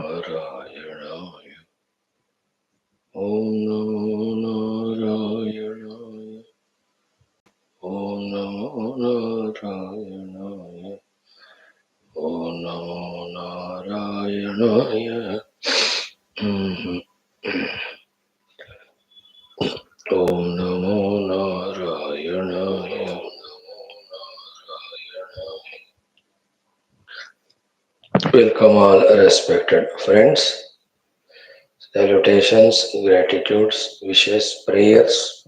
Narayana. Om Namo Narayana. Om Namo Narayana. Om Namo Narayana. Om Namo Narayana. Welcome all respected friends. Salutations, gratitudes, wishes, prayers.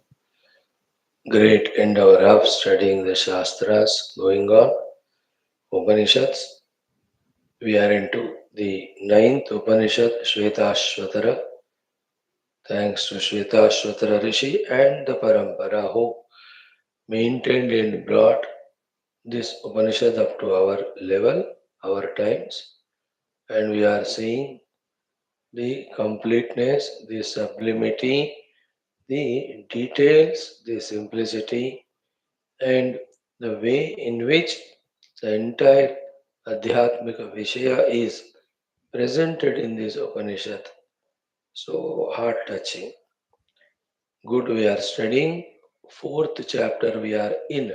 Great endeavor of studying the Shastras going on. Upanishads. We are into the ninth Upanishad, Shwethashwathara. Thanks to Shwethashwathara Rishi and the Parampara who maintained and brought this Upanishad up to our level, our times. And we are seeing the completeness, the sublimity, the details, the simplicity, and the way in which the entire Adhyatmika Vishaya is presented in this Upanishad. So heart touching. Good, we are studying fourth chapter we are in.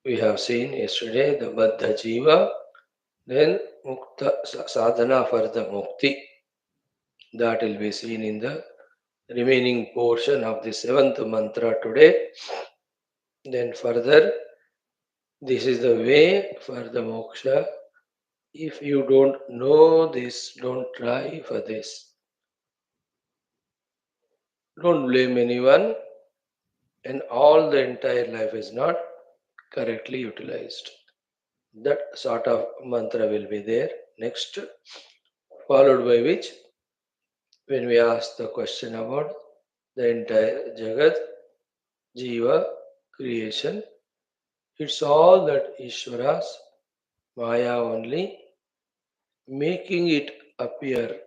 We have seen yesterday the Baddha Jiva, then Mukta Sadhana for the Mukti. That will be seen in the remaining portion of the seventh mantra today. Then further, this is the way for the moksha. If you don't know this, don't try for this. Don't blame anyone, and all the entire life is not correctly utilized. That sort of mantra will be there next, followed by which, when we ask the question about the entire Jagat, Jiva, creation, it's all that Ishvara's Maya only, making it appear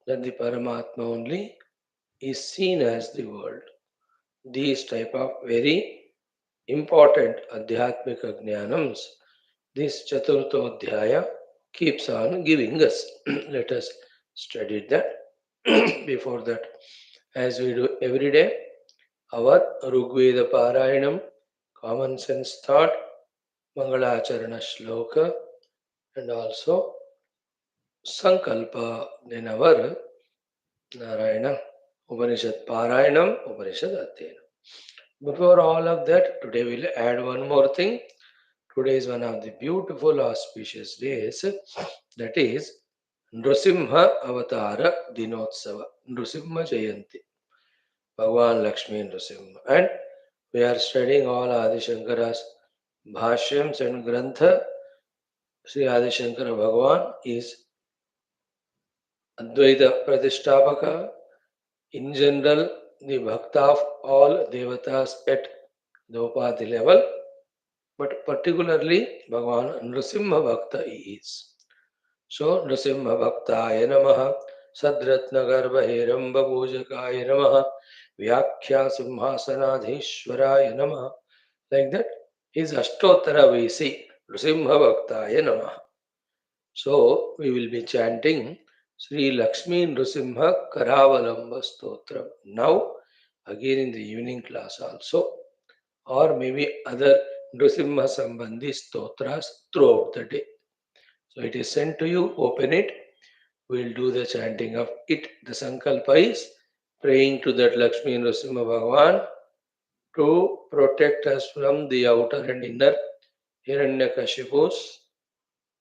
that the Paramatma only is seen as the world. These type of very important Adhyatmika Jnanams, this Chaturthodhyaya keeps on giving us. Let us study that. Before that, as we do every day, our Rigveda Parayanam, common sense thought, Mangalacharana Shloka, and also Sankalpa, then our Narayana, Upanishad Parayanam, Upanishad Adhyayana. Before all of that, today we'll add one more thing. Today is one of the beautiful auspicious days, that is Nrsimha Avatara Dinotsava, Nrsimha Jayanti, Bhagwan Lakshmi Nrsimha. And we are studying all Adi Shankara's Bhashyams and Grantha. Sri Adi Shankara Bhagwan is Advaita Pratishtapaka. In general, the Bhakta of all Devatas at the Upadhi level, but particularly Bhagavan Nrsimha Bhakta is. So, Nrsimha Bhaktaya Namaha, Sadratna Garbhe Ramba Pujakaya Namaha, Vyakhya Simhasanadhishwaraya Namaha. Like that is Ashtottara we see, Nrsimha Bhaktaya Namaha. So, we will be chanting Sri Lakshmi Nrsimha Karavalamba Stotram. Now, again in the evening class also, or maybe other Nrsimha Sambandhi Stotras throughout the day. So it is sent to you, open it, we will do the chanting of it. The Sankalpa is praying to that Lakshmi Nrsimha Bhagavan to protect us from the outer and inner Hiranyakashipus,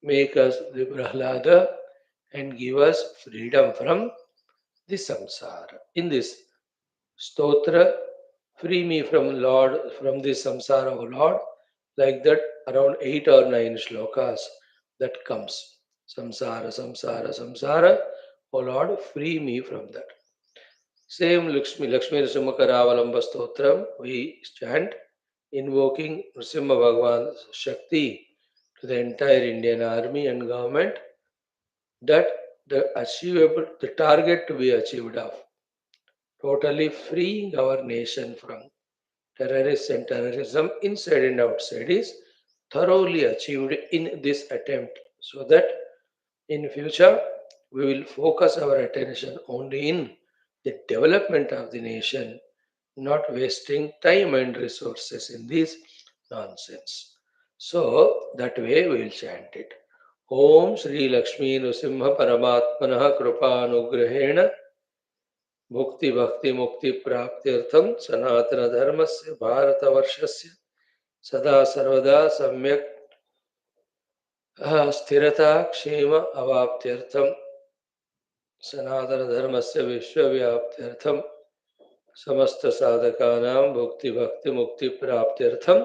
make us the Prahlada, and give us freedom from the samsara. In this stotra, free me from Lord, from this samsara, O Lord, like that around 8 or 9 shlokas that comes. Samsara, samsara, samsara, O Lord, free me from that. Same Lakshmi Nrsimha Karavalamba Stotram, we chant, invoking Nrsimha Bhagavan's Shakti to the entire Indian army and government, that the target to be achieved of totally freeing our nation from terrorists and terrorism inside and outside is thoroughly achieved in this attempt, so that In future, we will focus our attention only in the development of the nation, not wasting time and resources in this nonsense. So that way we will chant it. Om Shri Lakshmi Nrsimha Paramatmanah Kripanugrahena Bhukti Bhakti Mukti Praptyartham Sanatana Dharmasya Bharata Varshasya Sada Sarvada Samyak Sthirata Kshema Avaptyartham Sanatana Dharmasya Vishwavyaptyartham समस्त साधकानां भुक्ति भक्ति मुक्ति प्राप्त्यर्थम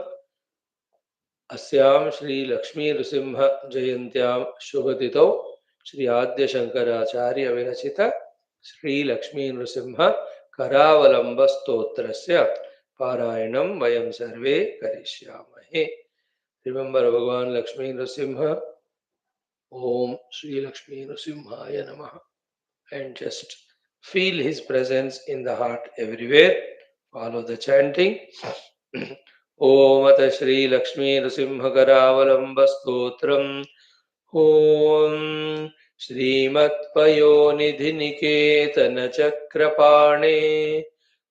अस्याम श्री लक्ष्मी नृसिंह जयंत्याम शुभतिथौ श्री आद्य शंकराचार्य विरचित श्री लक्ष्मी नृसिंह करावलंब स्तोत्रस्य पारायणं वयं सर्वे करिष्यामहे. Remember भगवान लक्ष्मी नृसिंह. ओम श्री लक्ष्मी नृसिंहाय नमः. And just feel his presence in the heart everywhere. Follow the chanting. Om Ata Shri Lakshmi Nrsimhakaravalamba Stotram. Om Shrimat Payonidhi Niketana Chakrapane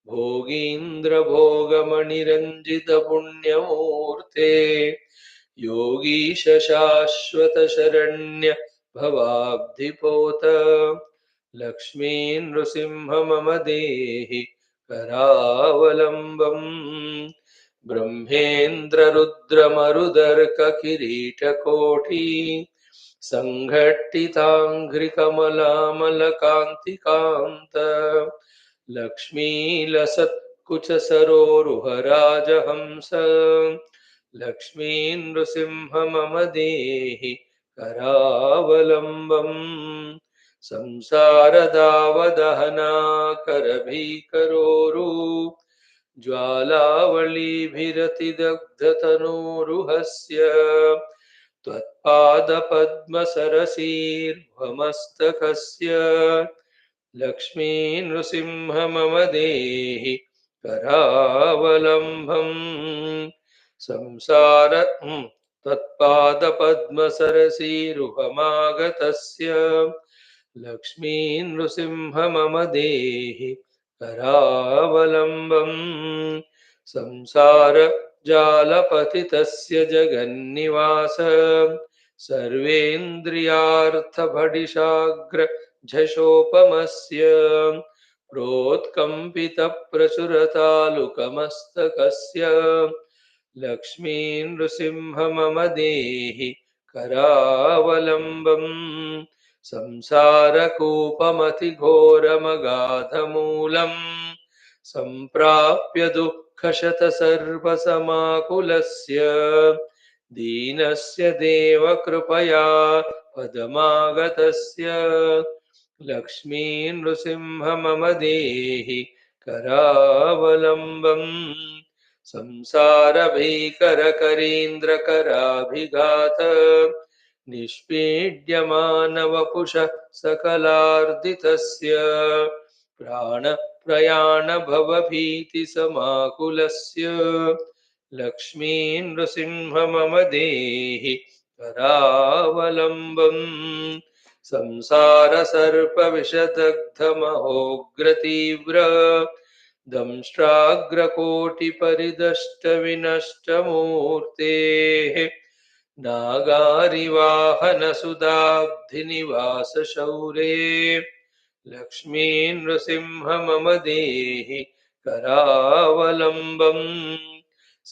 Bhogindra Bhogamani Ranjita Punyamurte Yogisha Shashwata Sharanya Bhavabdhipota Lakshmi Nrsimha Mama Dehi Karavalambam Brahmendra Rudra Marudarka Kirita Koti Sanghattitangri Kamala Malakanti Kanta Lakshmi Lasat Kucha Saroruha Raja Hamsa Lakshmi Nrsimha Mama Dehi Karavalambam संसारदावदहना करभीकरोरु ज्वालावलीभिरतिदग्धतनूरुहस्य त्वत्पादपद्मसरसीर्भमस्तकस्य Lakshmi Narasimha मम देहि करावलम्बम् संसार त्वत्पादपद्मसरसीरुहमागतस्य लक्ष्मी नृसिंह मम देहि करावलम्बम् संसार जालपतितस्य जगन्निवास सर्वेन्द्रियार्थभडिशाग्र झषोपमस्य प्रोत्कम्पितप्रचुरतालुकमस्तकस्य लक्ष्मी नृसिंह मम देहि करावलम्बम् संसारकूपमतिघोरमगाधमूलम् सम्प्राप्य दुःखशतसर्वसमाकुलस्य दीनस्य देवकृपया पदमागतस्य लक्ष्मी नृसिंह मम देहि करावलम्बम् संसारभीकरकरीन्द्रकराभिघात निष्पीड्यमानवपुष सकलार्दितस्य प्राणप्रयाणभवभीतिसमाकुलस्य लक्ष्मी नृसिंह मम देहि करावलम्बम् संसारसर्पविषदग्धमहोग्रतीव्र दंष्ट्राग्रकोटिपरिदष्टविनष्टमूर्तेः नागारिवाहनसुधाब्धिनिवासशौरे लक्ष्मी नृसिंह मम देहि करावलम्बम्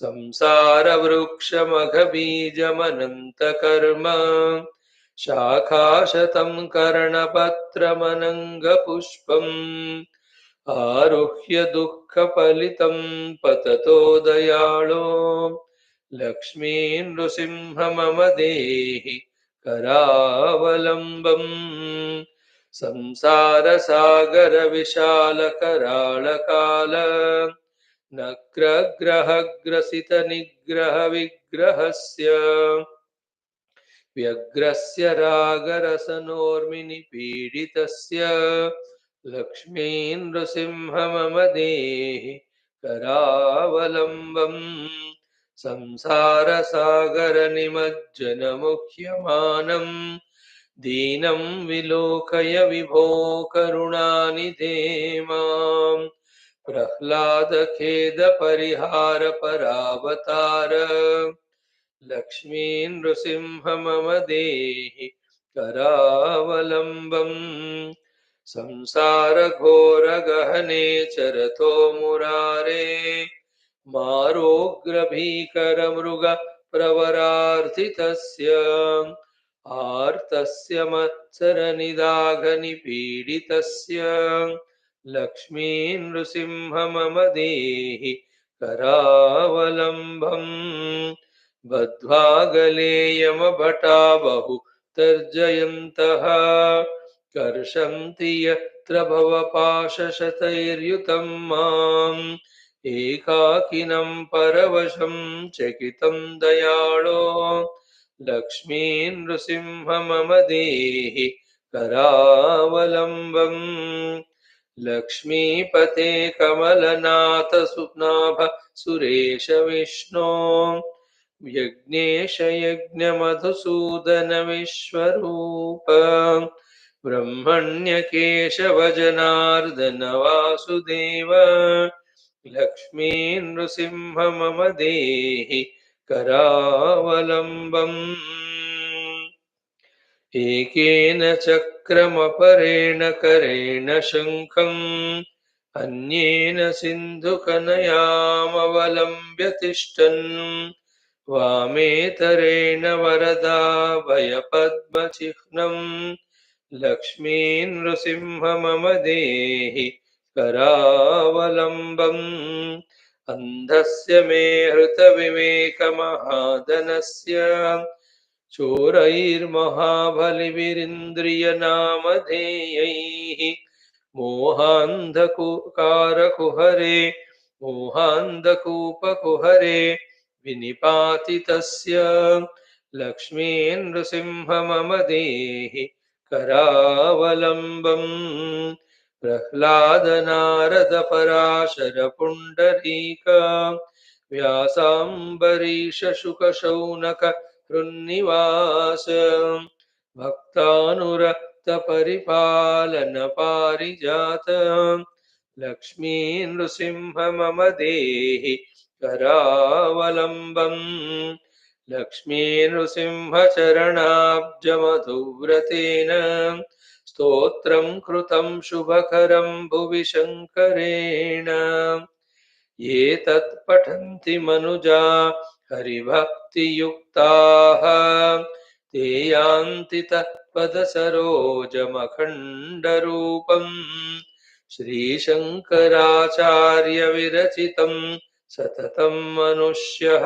संसारवृक्षमघबीजमनन्तकर्म शाखाशतं कर्णपत्रमनङ्गपुष्पम् आरुह्य दुःखफलितं पततो दयाळो लक्ष्मी नृसिंह मम देहि करावलम्बम् संसारसागरविशालकराळकाल नक्रग्रहग्रसितनिग्रहविग्रहस्य व्यग्रस्य रागरसनोर्मिनिपीडितस्य लक्ष्मी नृसिंह मम देहि करावलम्बम् संसारसागरनिमज्जनमुह्यमानम् दीनं विलोकय विभो करुणानिधे मां प्रह्लादखेदपरिहार परावतार लक्ष्मी नृसिंह मम देहि करावलम्बम् संसारघोरगहने चरतो मुरारे मारोग्रभीकरमृगप्रवरार्थितस्य आर्तस्य मत्सरनिदाघनिपीडितस्य लक्ष्मी नृसिंह मम देहि करावलम्बम् बद्ध्वा गले यमभटा बहु तर्जयन्तः कर्षन्ति यत्र भवपाशशतैर्युतं माम् एकाकिनं परवशं चकितं दयाळो लक्ष्मी नृसिंह मम देहि करावलम्बम् लक्ष्मीपते कमलनाथ सुनाभ सुरेश विष्णो यज्ञेश यज्ञमधुसूदन विश्वरूप ब्रह्मण्यकेशव जनार्दन वासुदेव लक्ष्मी नृसिंह मम देहि करावलम्बम् एकेन चक्रमपरेण करेण शङ्खम् अन्येन सिन्धुकनयामवलम्ब्य तिष्ठन् वामेतरेण वरदा भयपद्मचिह्नम् लक्ष्मी नृसिंह मम देहि करावलम्बम् अन्धस्य मे हृतविवेकमहादनस्य चोरैर्महाबलिभिरिन्द्रियनामधेयैः मोहान्धकूपकुहरे विनिपातितस्य लक्ष्मी नृसिंह मम देहि करावलम्बम् प्रह्लाद नारद पराशर पुण्डरीक व्यासाम्बरीश शुक शौनक हृन्निवास भक्तानुरक्त परिपालन पारिजात लक्ष्मी नृसिंह मम देहि करावलम्बम् लक्ष्मी नृसिंह चरणाब्जमधुव्रतेन स्तोत्रं कृतं शुभकरं भुवि शङ्करेण ये तत्पठन्ति मनुजा हरिभक्तियुक्ताः ते यान्ति तत्पदसरोजमखण्डरूपम् श्रीशङ्कराचार्यविरचितं सततं मनुष्यः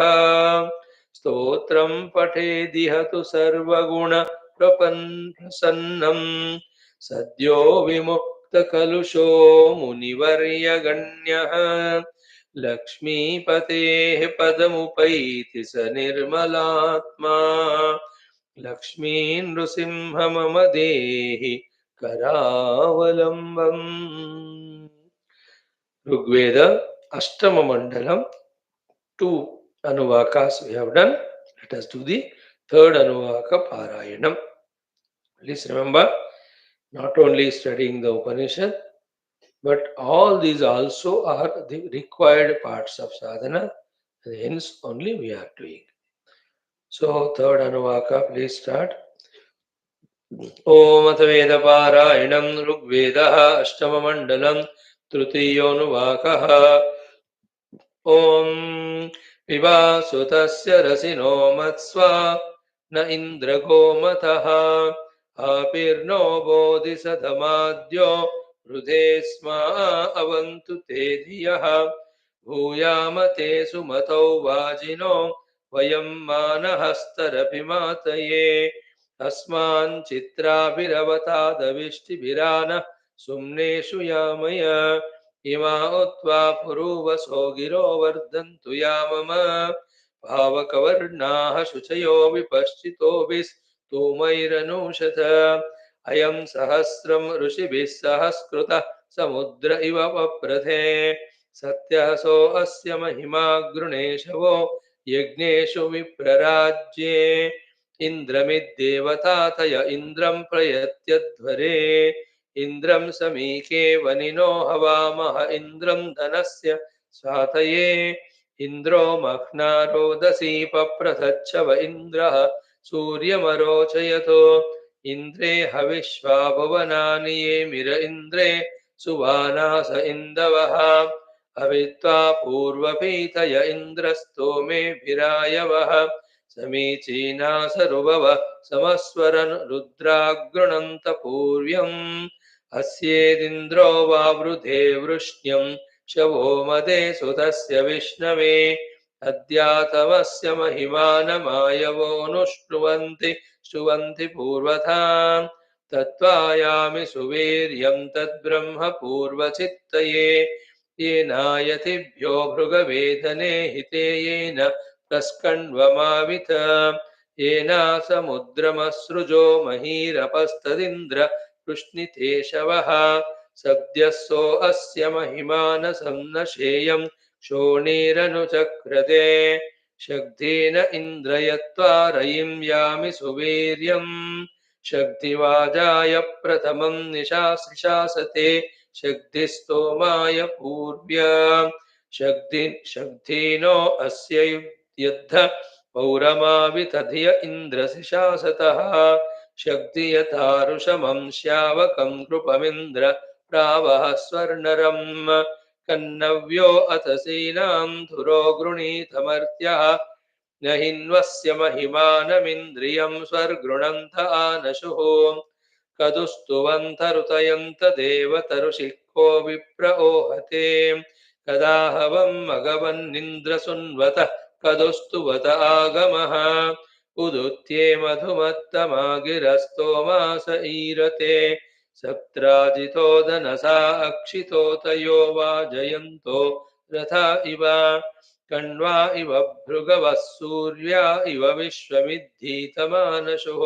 स्तोत्रं पठेदिह तु सर्वगुणप्रसन्नं सद्यो विमुक्तकलुषो मुनिवर्यगण्यः लक्ष्मीपतेः पदमुपैति स निर्मलात्मा लक्ष्मी नृसिंह मम देहि करावलम्बम् Rigveda Ashtama Mandalam 2 Anuvakas we have done. Let us do the third Anuvaka Parayanam. Please remember, not only studying the Upanishad, but all these also are the required parts of sadhana, and hence only we are doing. So, third Anuvaka, please start. Om Ataveda Rigvedaha Ashtama Mandalam Trutiyonuvakas Om Vivasuttasya Rasino Matsva Na Indra Gomataha Apirno Bodhisadhamadyo Rudesma Avantu Te Dhiyaha Bhuyamate Sumatau Vajino Vayam Manahastarapimataye Asman Chitrabhiravata Sumneshu Yamaya Ima Utva Puruvaso Giro Vardhantu Yamama Bhavakavarnaha Shuchayo Vipaschito Vis Tumairanushata Ayam Sahasram Rushibis Sahaskruta Samudra Iva Paprathe Satyaso Asya Mahima Gruneshavo Yagneshu Viprarajye इन्द्रमिद्देवतातय इन्द्रं प्रयत्यध्वरे इन्द्रं समीके वनिनो हवामः इन्द्रं धनस्य स्वातये इन्द्रो मह्ना रोदसी पप्रथच्छव इन्द्रः सूर्यमरोचयतो इन्द्रे हविश्वा भुवनानि येमिर इन्द्रे सुवानास इन्दवः अवित्वा पूर्वपीतय इन्द्रस्तोमेभिरायवः समीचीना सरुभव समस्वरन् रुद्रागृणन्त पूर्व्यम् अस्येदिन्द्रो वावृधे वृष्ण्यं शवो मदे सुतस्य विष्णवे अद्यातमस्य महिमानमायवोऽनुष्णुवन्ति श्नुवन्ति पूर्वथाम् तत्त्वायामि सुवीर्यं तद्ब्रह्म पूर्वचित्तये येनायतिभ्यो भृगवेदने हिते येन प्रस्कण्वमावित येना समुद्रमसृजो महीरपस्तदिन्द्र कृष्णितेशवः सद्यः सो अस्य महिमानसं न शेयं क्षोणीरनुचक्रते शक्तिन इन्द्रयत्वा रयिं यामि सुवीर्यम् शक्तिवाजाय प्रथमं निशासते शक्तिस्तोमाय पूर्व्या शक्तिनो अस्य युद्ध पौरमावितधिय इन्द्रशिशासतः शक्ति यथारुषमं श्यावकं कृपमिन्द्र प्रावः स्वर्णरम् कन्नव्यो अथ सीनां धुरो गृणीतमर्त्यः न हिन्वस्य महिमानमिन्द्रियं स्वर्गृणन्त आनशुः कदुस्तुवन्तरुतयन्त देवतरुषिको विप्र ओहते कदा हवं मघवन्निन्द्रसुन्वतः कदुस्तुवत आगमः उदुत्ये मधुमत्तमा गिरस्तोमास ईरते सप्त्राजितो धनसा अक्षितोतयो वाजयन्तो रथा इव कण्वा इव भृगवः सूर्या इव विश्वमिद्धीतमानशुः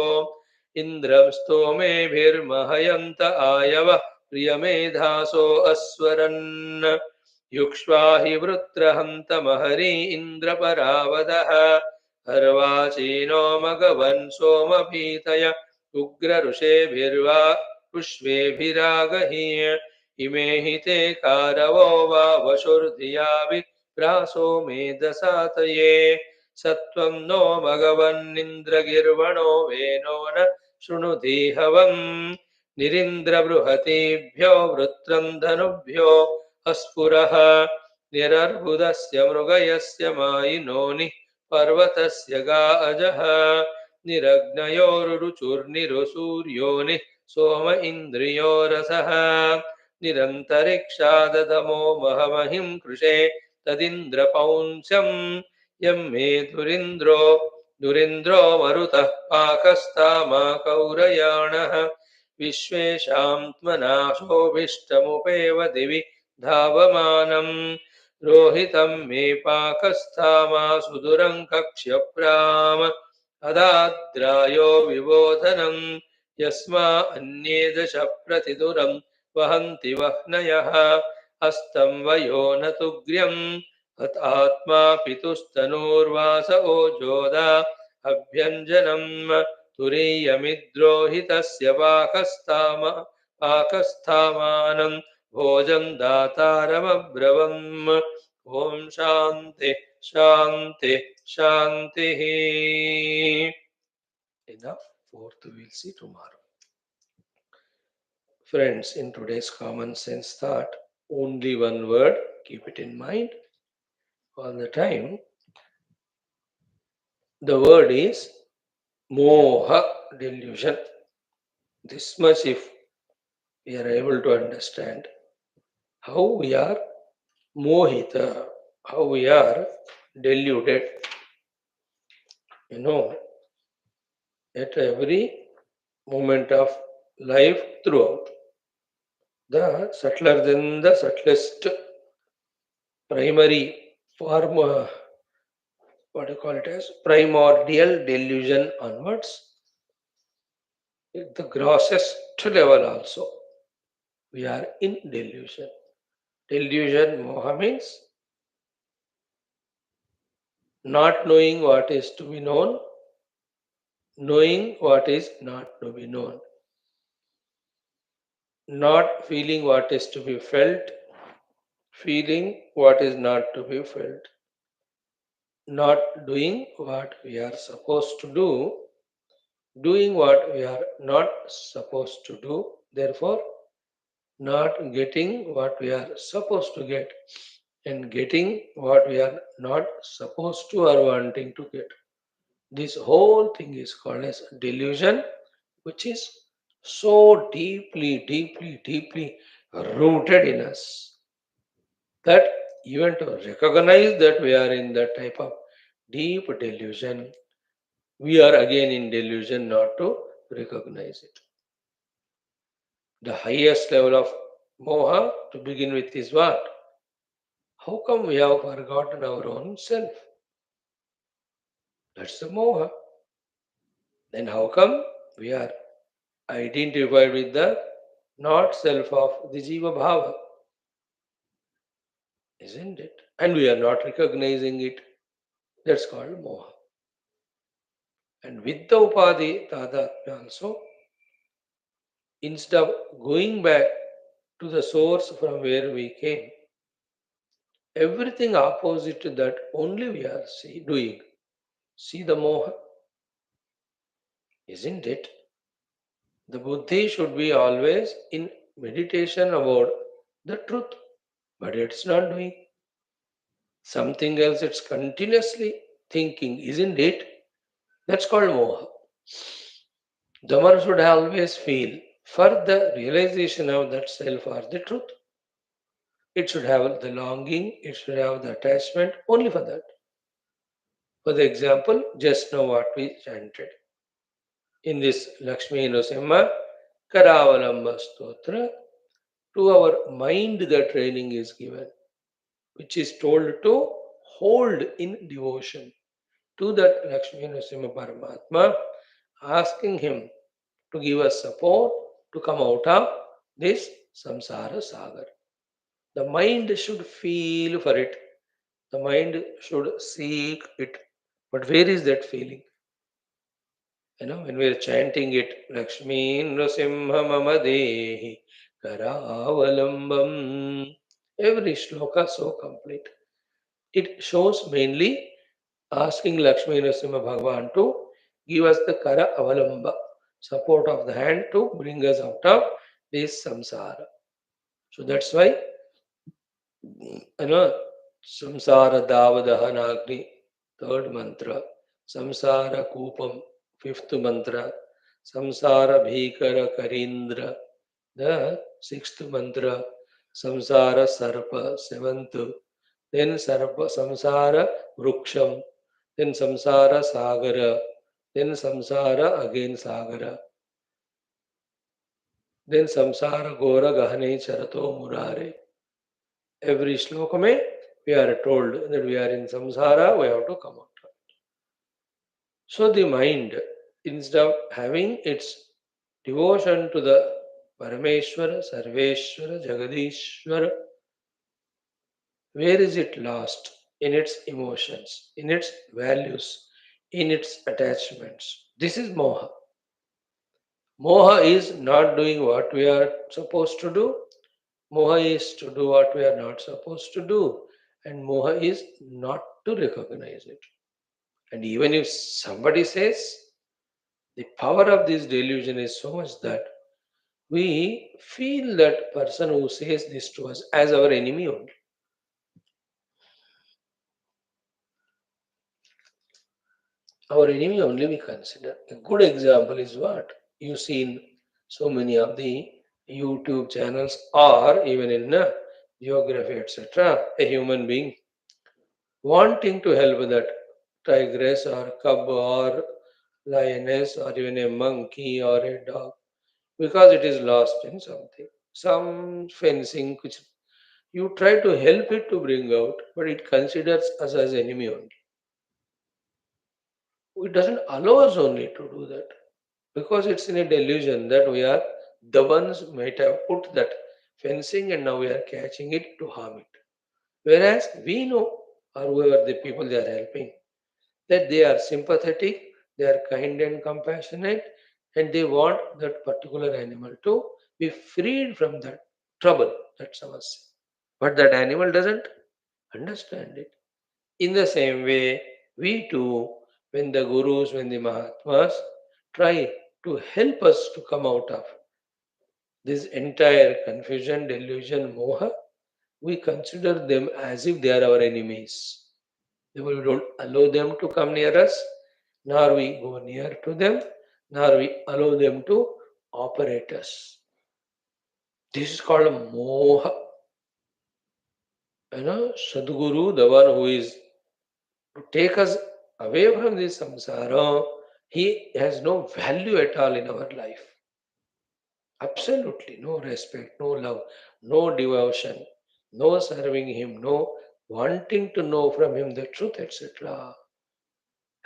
इन्द्रं स्तोमेभिर्महयन्त आयवः प्रियमेधासो अस्वरन् युक्ष्वा हि वृत्रहन्तमहरी इन्द्रपरावदः अर्वाचीनो मघवन् सोमभीतय उग्रऋषेभिर्वा पुष्पेभिरागहि इमे हि ते कारवो वा वशुर्धिया विप्रासो मेधसातये सत्वं नो मघवन्निन्द्रगिर्वणो वेनो न शृणुतीहवम् निरिन्द्रबृहतीभ्यो वृत्रं धनुभ्यो अस्फुरः निरर्बुदस्य मृगयस्य मायिनोनि पर्वतस्य गा अजः निरग्नयोरुरुचुर्निरुसूर्योनि सोम इन्द्रियो रसः निरन्तरिक्षादधमो महमहिं कृशे तदिन्द्रपौंस्यम् यं मे दुरिन्द्रो मरुतः पाकस्तामा कौरयाणः विश्वेशात्मनाशोभिष्टमुपेव दिवि धावमानम् रोहितं मे पाकस्थामा सुदुरं कक्ष्यप्राम अदाद्रायो विबोधनं यस्मा अन्ये दश प्रतिदुरं वहन्ति वह्नयः अस्तं वयो न तुग्र्यम् अत आत्मा पितुस्तनूर्वास ओजोदा अभ्यञ्जनं तुरीयमिद्रोहितस्य पाकस्थामानं भोजं दातारमब्रवम् ॐ शान्ति शान्ति शान्तिः. Enough. Fourth we'll see tomorrow. Friends, in today's common sense thought, only one word, keep it in mind all the time. The word is moha, delusion. This much if we are able to understand how we are mohita, how we are deluded. You know, at every moment of life throughout, the subtler than the subtlest primary form, what do you call it as, primordial delusion onwards, at the grossest level also, we are in delusion. Delusion, moha means not knowing what is to be known, knowing what is not to be known, not feeling what is to be felt, feeling what is not to be felt, not doing what we are supposed to do, doing what we are not supposed to do, therefore, not getting what we are supposed to get, and getting what we are not supposed to or wanting to get. This whole thing is called as delusion, which is so deeply, deeply, deeply rooted in us that even to recognize that we are in that type of deep delusion, we are again in delusion not to recognize it. The highest level of moha to begin with is what? How come we have forgotten our own self? That's the moha. Then how come we are identified with the not self of the Jiva Bhava? Isn't it? And we are not recognizing it. That's called moha. And with the upadhi tadatmya also, instead of going back to the source from where we came, everything opposite to that only we are doing. See the moha, isn't it? The buddhi should be always in meditation about the truth, but it's not doing something else. It's continuously thinking, isn't it? That's called moha. The one should always feel for the realization of that self or the truth. It should have the longing, it should have the attachment only for that. For the example, just now what we chanted in this Lakshmi Nrsimha Karavalamba Stotra, to our mind the training is given, which is told to hold in devotion to that Lakshmi Nrsimha Paramatma, asking him to give us support to come out of this samsara sagar. The mind should feel for it. The mind should seek it. But where is that feeling? When we are chanting it, Lakshmi Nrasimha Mama Dehi Karavalambam. Every shloka so complete. It shows mainly asking Lakshmi Nrasimha Bhagavan to give us the Kara Avalamba, support of the hand to bring us out of this samsara. So that's why you know samsara davadahanagni, third mantra, samsara kupam, fifth mantra, samsara bhikara karindra, the sixth mantra, samsara sarpa, seventh, then sarpa samsara vruksham, then samsara sagara, then samsara again sagara, then samsara gora gahane charato murare. Every shloka mein we are told that we are in samsara, we have to come out. So the mind, instead of having its devotion to the Parameshwara, Sarveshwara, Jagadishwara, where is it lost? In its emotions, in its values, in its attachments. This is moha. Moha is not doing what we are supposed to do. Moha is to do what we are not supposed to do. And moha is not to recognize it. And even if somebody says, the power of this delusion is so much that we feel that person who says this to us as our enemy only. Our enemy only we consider. A good example is what? You see in so many of the YouTube channels or even in geography, etc. A human being wanting to help that tigress or cub or lioness or even a monkey or a dog because it is lost in something, some fencing which you try to help it to bring out, but it considers us as enemy only. It doesn't allow us only to do that because it's in a delusion that we are the ones might have put that fencing and now we are catching it to harm it. Whereas we know, or whoever the people they are helping, that they are sympathetic, they are kind and compassionate, and they want that particular animal to be freed from that trouble. That's our sin. But that animal doesn't understand it. In the same way, we too, when the gurus, when the Mahatmas try to help us to come out of this entire confusion, delusion, moha, we consider them as if they are our enemies. We don't allow them to come near us, nor we go near to them, nor we allow them to operate us. This is called moha. Sadguru, the one who is to take us away from this samsara, he has no value at all in our life. Absolutely no respect, no love, no devotion, no serving him, no wanting to know from him the truth, etc.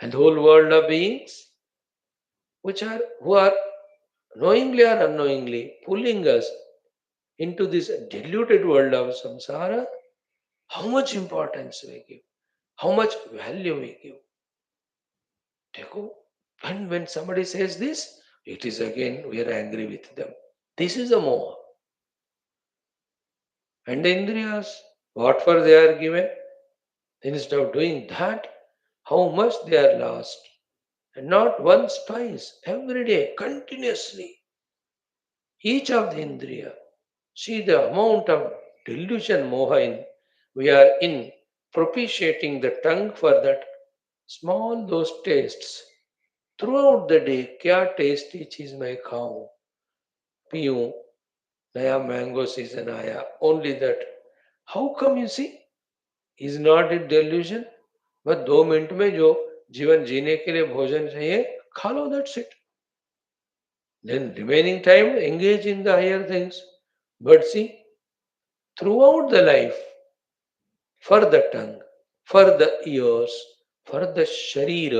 And the whole world of beings who are knowingly or unknowingly pulling us into this deluded world of samsara, how much importance we give, how much value we give. Dekho, and when somebody says this, it is again we are angry with them. This is a moha. And the indriyas, what for they are given, instead of doing that, how much they are lost. And not once, twice, every day, continuously. Each of the indriya. See the amount of delusion, moha in we are in propitiating the tongue for that small those tastes. Throughout the day, क्या tasty चीज मैं खाऊं पीऊं नया mango season आया only that. How come you see? Is not it delusion? बस 2 minute में जो जीवन जीने के लिए भोजन चाहिए खा लो, that's it. Then remaining time engage in the higher things. But see, throughout the life, for the tongue, for the ears, for the शरीर,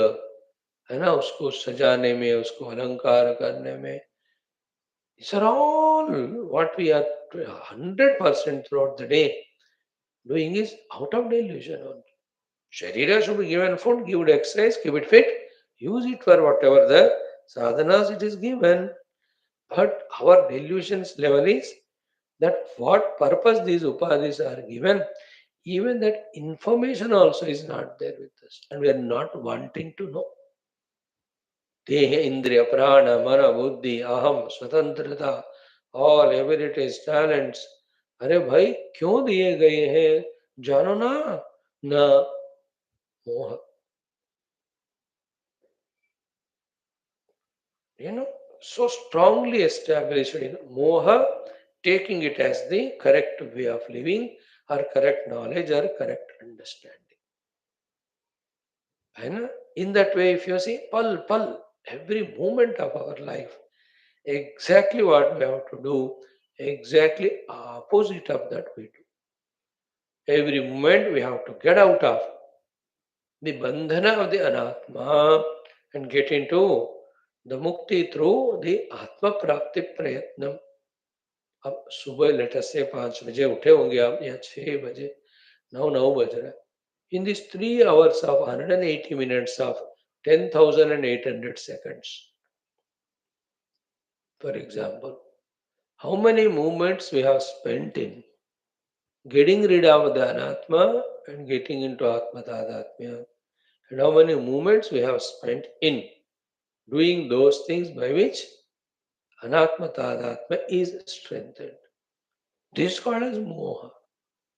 है ना, उसको सजाने में, उसको अलंकार करने में, these are all what we are 100% throughout the day doing is out of delusion only. Sharira should be given food, give it exercise, keep it fit, use it for whatever the sadhanas it is given. But our delusions level is that what purpose these upadhis are given, even that information also is not there with us, and we are not wanting to know. देह इंद्रिय प्राण मन बुद्धि अहम स्वतंत्रता all abilities talents, अरे भाई क्यों दिए गए हैं, जानो ना, न मोह, so strongly established in moha, taking it as the correct way of living or correct knowledge or correct understanding. And in that way, if you see, pal, every moment of our life, exactly what we have to do, exactly opposite of that we do. Every moment we have to get out of the bandhana of the anatma and get into the mukti through the atma prapti prayatnam. अब सुबह letter से 5 बजे उठे होंगे आप या 6 बजे, 9 बज रहा है. In these 3 hours of 180 minutes of 10,800 seconds, for example, how many moments we have spent in getting rid of the anatma and getting into atma tadatmya, and how many moments we have spent in doing those things by which anatma tadatmya is strengthened. This is called as moha.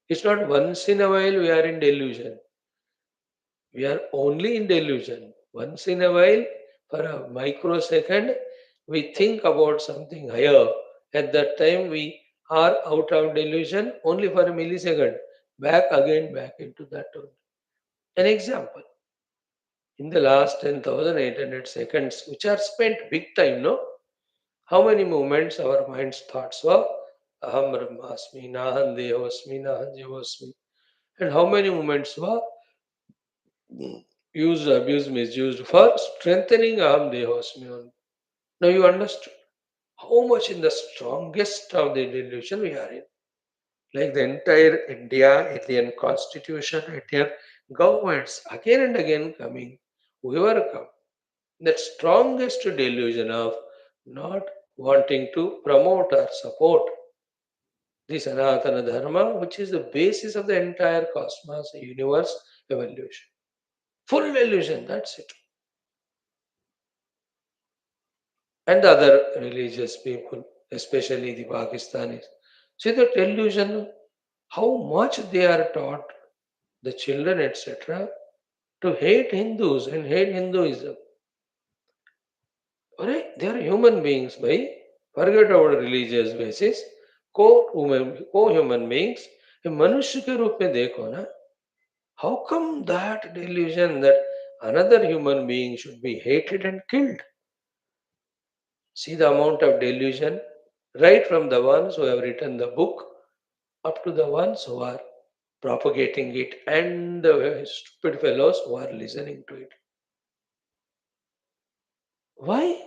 It's not once in a while we are in delusion. We are only in delusion. Once in a while, for a microsecond, we think about something higher. At that time, we are out of delusion only for a millisecond. Back again, back into that only. An example. In the last 10,800 seconds, which are spent big time, no? How many moments our mind's thoughts were? Aham Brahmasmi, Nahan Devasmi, Nahan Jivasmi. And how many moments were used, abused, misused for strengthening Aham Devasmi only? Now you understood how much in the strongest of the delusion we are in. Like the entire Indian constitution, Indian governments, again and again coming, whoever come. That strongest delusion of not wanting to promote or support the Sanatana Dharma, which is the basis of the entire cosmos, universe, evolution. Full illusion, that's it. And the other religious people, especially the Pakistanis, see that illusion, how much they are taught, the children, etc., to hate Hindus and hate Hinduism. Alright, they are human beings, bhai. Forget about religious basis. को human beings मनुष्य के रूप में देखो ना. How come that delusion that another human being should be hated and killed? See the amount of delusion, right from the ones who have written the book up to the ones who are propagating it and the stupid fellows who are listening to it. Why?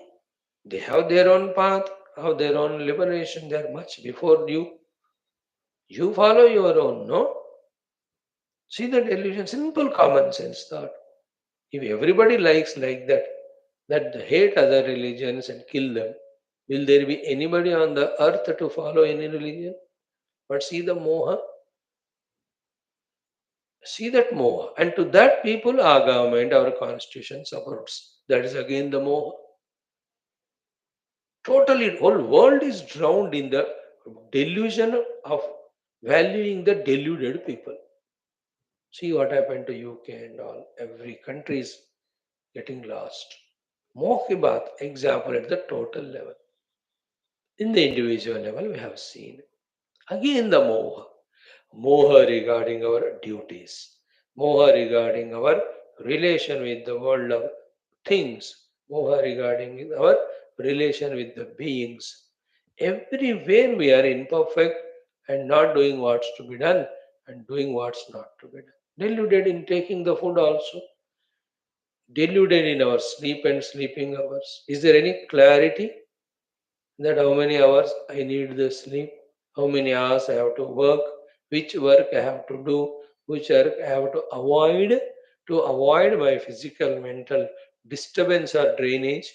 They have their own path, have their own liberation. They are much before you. You follow your own, no? See the delusion, simple common sense thought. If everybody likes like that they hate other religions and kill them, will there be anybody on the earth to follow any religion? But see the moha, see that moha. And to that people, our government, our constitution supports. That is again the moha. Totally, whole world is drowned in the delusion of valuing the deluded people. See what happened to UK and all. Every country is getting lost. Moh ki baat, example at the total level. In the individual level, we have seen. Again the moha. Moha regarding our duties. Moha regarding our relation with the world of things. Moha regarding our relation with the beings. Everywhere we are imperfect and not doing what's to be done and doing what's not to be done. Deluded in taking the food also. Deluded in our sleep and sleeping hours. Is there any clarity that how many hours I need the sleep, how many hours I have to work, which work I have to do, which work I have to avoid my physical, mental disturbance or drainage,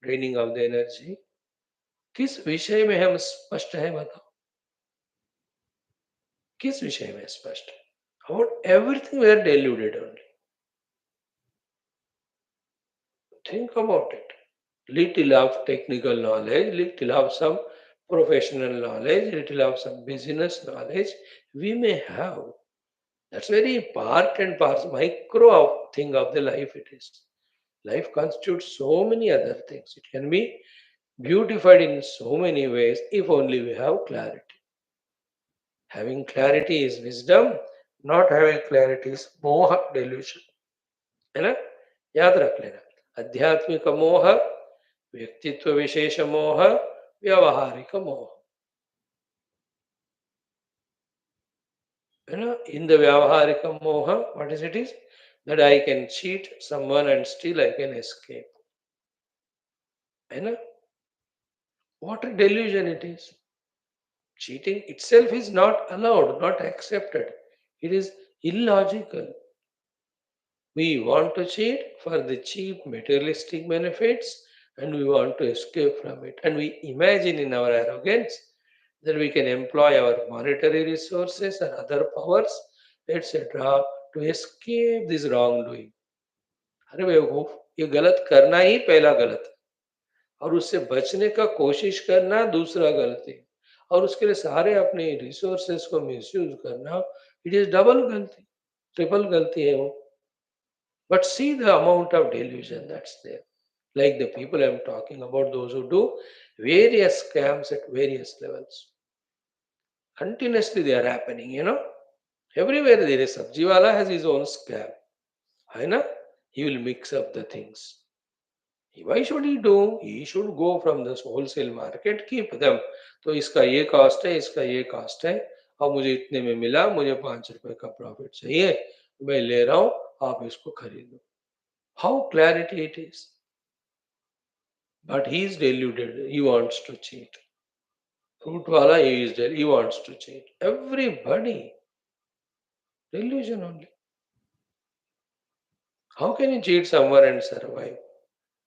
draining of the energy. किस विषय में हम स्पष्ट है बताओ किस विषय में स्पष्ट about everything we are deluded only. Think about it. Little of technical knowledge, little of some professional knowledge, little of some business knowledge we may have. That's very part and parcel, micro of thing of the life it is. Life constitutes so many other things. It can be beautified in so many ways if only we have clarity. Having clarity is wisdom, not having clarity is moha delusion. है ना याद रख लेना आध्यात्मिक मोह व्यक्तित्व विशेष मोह व्यावहारिक मोह है ना in the व्यावहारिक मोह what is it is that I can cheat someone and still I can escape है ना what a delusion it is cheating itself is not allowed not accepted it is illogical. We want to cheat for the cheap materialistic benefits and we want to escape from it. And we imagine in our arrogance that we can employ our monetary resources and other powers, etc., to escape this wrongdoing. अरे बेवकूफ ये गलत करना ही पहला गलत है और उससे बचने का कोशिश करना दूसरा गलती है और उसके लिए सारे अपने रिसोर्सेस को मिसयूज करना इट इज डबल गलती ट्रिपल गलती है वो. But see the amount of delusion that's there. Like the people I'm talking about, those who do various scams at various levels. Continuously they are happening, you know. Everywhere there is sabji wala has his own scam. है ना? He will mix up the things. Why should he do? He should go from this wholesale market, keep them. तो इसका ये cost है इसका ये cost है और मुझे इतने में मिला मुझे 5 रुपए का प्रॉफिट चाहिए मैं ले रहा हूँ आप इसको खरीदो. How clarity it is. But he is deluded. He wants to cheat. Fruit wala, he wants to cheat. Everybody. Delusion only. How can you cheat someone and survive?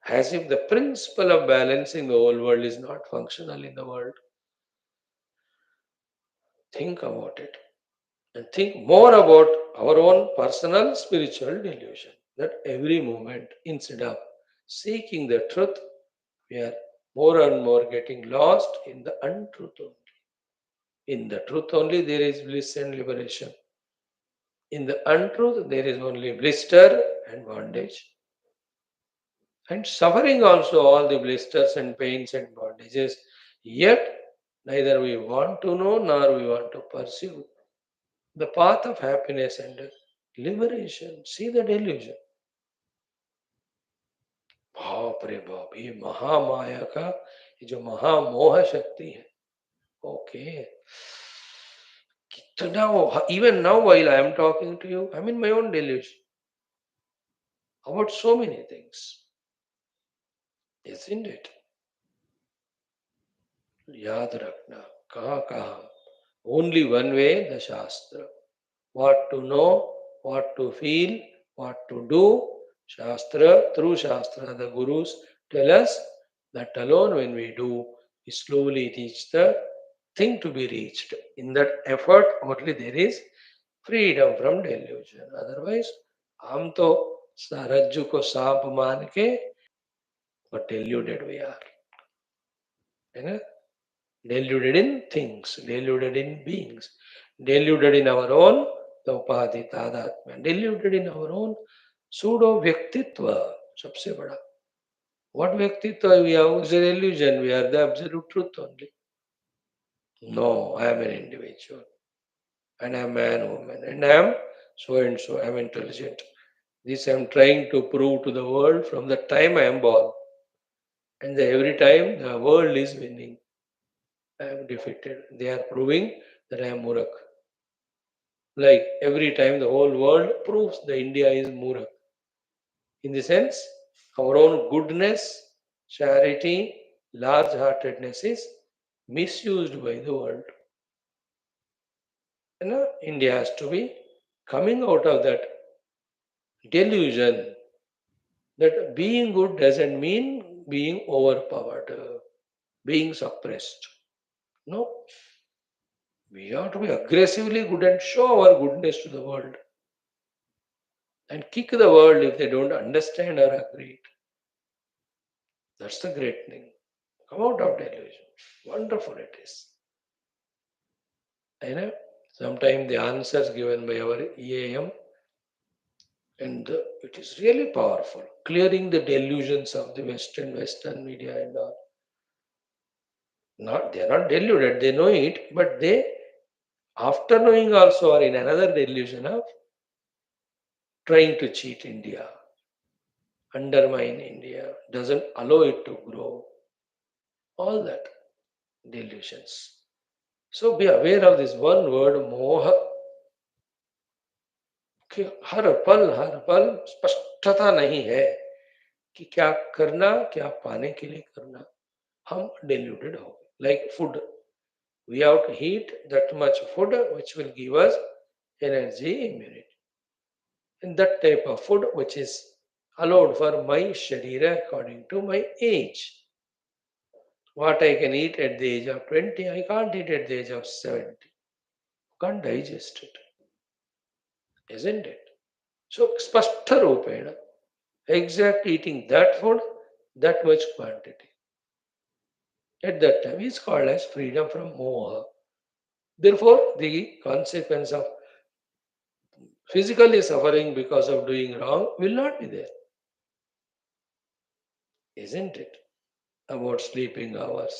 as if the principle of balancing the whole world is not functional in the world. Think about it and think more about our own personal spiritual delusion that every moment, instead of seeking the truth, we are more and more getting lost in the untruth only. In the truth only, there is bliss and liberation. In the untruth, there is only blister and bondage. And suffering also, all the blisters and pains and bondages. Yet, neither we want to know nor we want to pursue the path of happiness and liberation. See the delusion. बाप रे बाप, ये महामाया का ये जो महामोह शक्ति है. Okay. So now, even now, while I am talking to you, I'm in my own delusion about so many things, isn't it? याद रखना कहाँ कहाँ. Only one way, the Shastra. What to know, what to feel, what to do. Shastra, through Shastra, the Gurus tell us that alone when we do, we slowly reach the thing to be reached. In that effort, only there is freedom from delusion. Otherwise, हम तो रज्जु को सांप मान के but deluded we are. है ना? Deluded in things, deluded in beings, deluded in our own the upadhi tadatmya, deluded in our own pseudo vyaktitva. सबसे बड़ा what vyaktitva we have is an illusion. We are the absolute truth only. No, I am an individual and I am man, woman, and I am so and so. I am intelligent. This I am trying to prove to the world from the time I am born, and every time the world is winning. I am defeated. They are proving that I am Murak. Like every time the whole world proves that India is Murak. In the sense, our own goodness, charity, large heartedness is misused by the world. India has to be coming out of that delusion that being good doesn't mean being overpowered, being suppressed. No, we have to be aggressively good and show our goodness to the world and kick the world if they don't understand or agree. That's the great thing. Come out of delusion. Wonderful it is. I know sometimes the answers given by our EAM and it is really powerful. Clearing the delusions of the Western media and all. Not they are not deluded, they know it, but they after knowing also are in another delusion of trying to cheat India, undermine India, doesn't allow it to grow. All that delusions. So be aware of this one word moha कि हर पल स्पष्टता नहीं है कि क्या करना क्या पाने के लिए करना. हम deluded हो like food. We have to eat that much food which will give us energy, immunity. And that type of food which is allowed for my sharira according to my age. What I can eat at the age of 20, I can't eat at the age of 70. Can't digest it. Isn't it? So, spashta rupena, exact eating that food, that much quantity. At that time is called as freedom from moha. Therefore, the consequence of physically suffering because of doing wrong will not be there. Isn't it? About sleeping hours,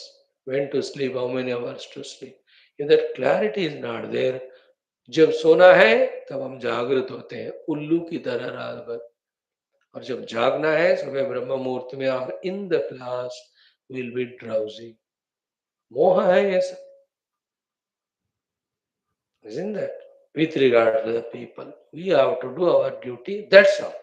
when to sleep, how many hours to sleep. If that clarity is not there, जब सोना है तब हम जागृत होते हैं उल्लू की तरह रात भर, और जब जागना है सुबह ब्रह्म मुहूर्त में और in the class will be drowsy. मोह है ये सब. Isn't that? With regard to the people, we have to do our duty. That's all.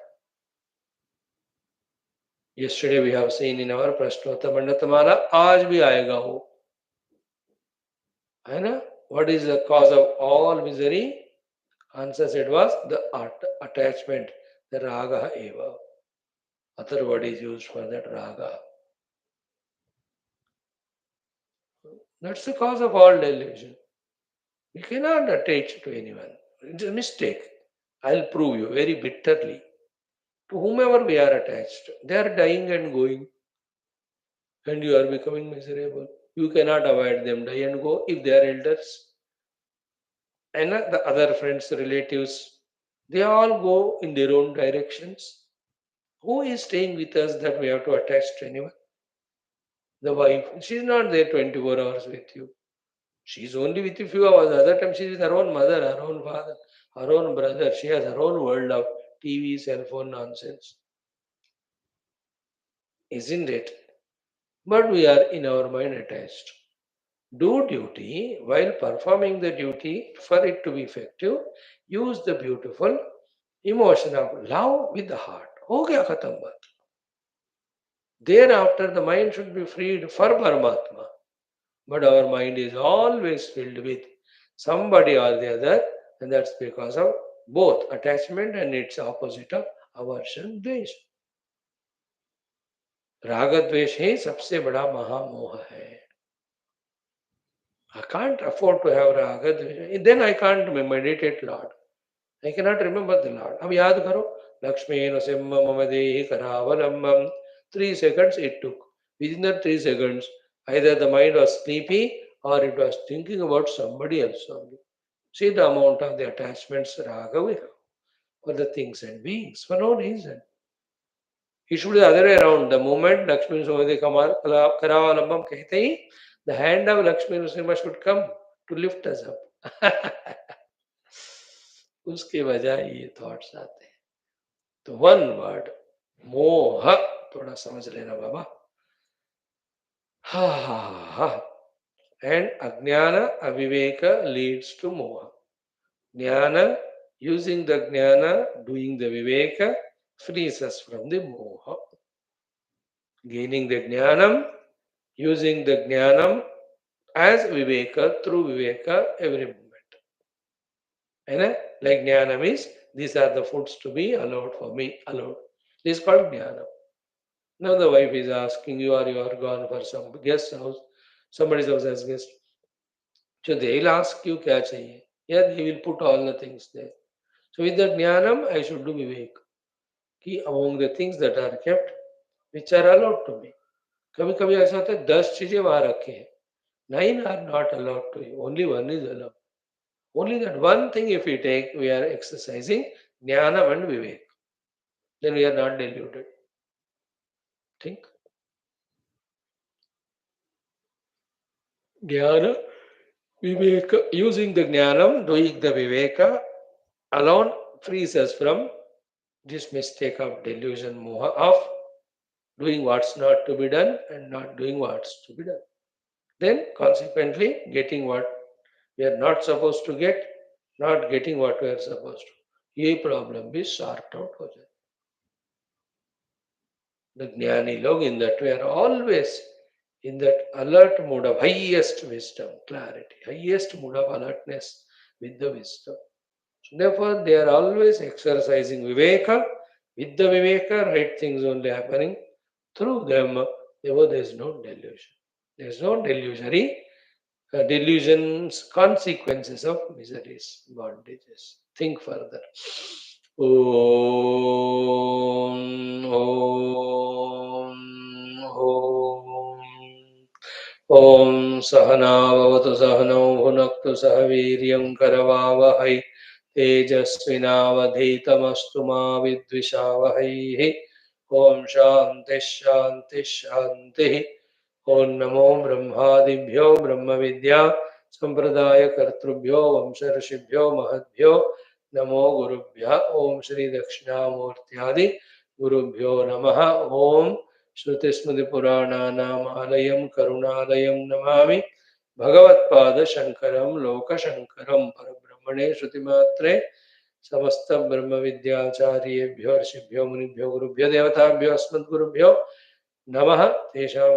Yesterday we have seen in our Prashnottar Mandatamala, आज भी आएगा वो. है ना? What is the cause of all misery? Answer said was the attachment, the raga eva. Other word is used for that, raga. That's the cause of all delusion. We cannot attach to anyone. It's a mistake. I'll prove you very bitterly. To whomever we are attached, they are dying and going, and you are becoming miserable. You cannot avoid them, die and go if they are elders. And the other friends, relatives, they all go in their own directions. Who is staying with us that we have to attach to anyone? The wife, she's not there 24 hours with you. She's only with you few hours. Other time she's with her own mother, her own father, her own brother. She has her own world of TV, cell phone nonsense. Isn't it? But we are in our mind attached. Do duty. While performing the duty, for it to be effective, use the beautiful emotion of love with the heart. Ho gaya khatam baat. Thereafter, the mind should be freed for Paramatma. But our mind is always filled with somebody or the other, and that's because of both attachment and its opposite of aversion, द्वेष. राग द्वेष ही सबसे बड़ा महामोह है. I can't afford to have raga dvesha. Then I can't meditate Lord. I cannot remember the Lord. अब याद करो, लक्ष्मी नृसिंह मम देहि करावलंबम. 3 seconds it took. Within the 3 seconds, either the mind was sleepy or it was thinking about somebody else only. See the amount of the attachments raga we have for the things and beings for no reason. It should be the other way around. The moment Lakshmi Nrsimha Karavalambam कहते ही, the hand of Lakshmi Nrsimha should come to lift us up. उसके बजाय ये thoughts आते हैं. तो one word मोह, थोड़ा समझ लेना बाबा. हा हा हा. And ajnana aviveka leads to moha. Jnana, using the jnana, doing the viveka, frees us from the moha. Gaining the jnanam, using the jnanam as viveka, through viveka, every moment. And like jnanam is, these are the foods to be allowed for me, allowed. This is called jnanam. Now the wife is asking you, or you are gone for some guest house, somebody's house as guest. So they'll ask you, kya chahiye? Yeah, they will put all the things there. So with that jnanam, I should do vivek. Ki among the things that are kept, which are allowed to me. कभी कभी ऐसा होता है 10 चीजें वहां रखे हैं. 9 are not allowed to you. Only one is allowed. Only that one thing if we take, we are exercising jnanam and vivek. Then we are not deluded. Think. Jnana, viveka, using the jnanam, doing the viveka alone frees us from this mistake of delusion, moha, of doing what's not to be done and not doing what's to be done. Then consequently getting what we are not supposed to get, not getting what we are supposed to. ये problem भी sort out हो जाए. The ज्ञानी लोग in that way are always in that alert mode of highest wisdom, clarity, highest mode of alertness with the wisdom. So therefore, they are always exercising viveka. With the viveka, right things only happening. Through them, therefore, there is no delusion. There is no delusionary delusions, consequences of miseries, bondages. Think further. Om, Om, Om. Om Sahana Vavatu Sahanau Bhunaktu Sahaviryam Karavavahai Tejasvinavadhitamastu Ma Vidvishavahai. Om Shanti Shanti Shanti. ओम नमो ब्रह्मादिभ्यो ब्रह्म विद्या संप्रदाय कर्तृभ्यो वंश ऋषिभ्यो महद्भ्यो नमो गुरुभ्यः. ओम श्री दक्षिणामूर्त्यादि गुरुभ्यो नमः. ओम श्रुति स्मृति पुराणानाम आलयं करुणालयं नमामि. भगवत्पाद शंकरं लोकशंकरं परब्रह्मणे श्रुतिमात्रे समस्त ब्रह्म विद्याचार्येभ्यो ऋषिभ्यो मुनिभ्यो गुरुभ्यो देवताभ्यो अस्मद्गुरुभ्यो नमः. तेषां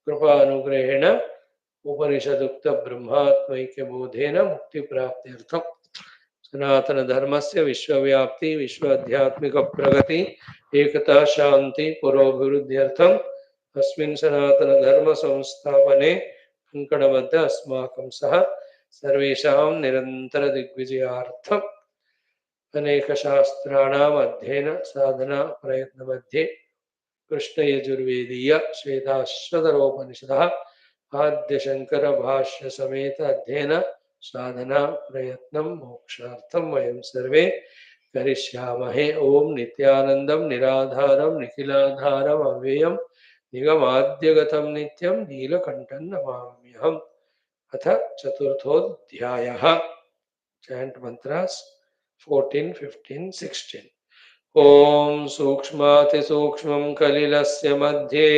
कृपानुग्रहेण उपनिषदुक्त ब्रह्मात्मैक्य बोधेन मुक्ति प्राप्त्यर्थम सनातन धर्मस्य विश्वव्याप्ति विश्व आध्यात्मिक प्रगति एकता शांति पुरोभिवृद्ध्यर्थम अस्मिन् सनातन धर्म संस्थापने कंकणबद्ध अस्माकं सह सर्वेषां निरंतर दिग्विजयार्थम अनेक शास्त्राणाम अध्ययन साधना प्रयत्न मध्ये कृष्ण यजुर्वेदीय श्वेताश्वतरोपनिषदः आद्य शंकर भाष्य समेत अध्ययन साधना प्रयत्नं मोक्षार्थं वयं सर्वे करिष्यामहे। ओम नित्यानंदं निराधारं निखिलाधारम् अव्ययं निगमाद्यगतं नित्यं नीलकण्ठं नमाम्यहम्। अथ चतुर्थोऽध्यायः। चैंट मंत्रास 14, 15, 16। ॐ सूक्ष्मातिसूक्ष्मं कलिलस्य मध्ये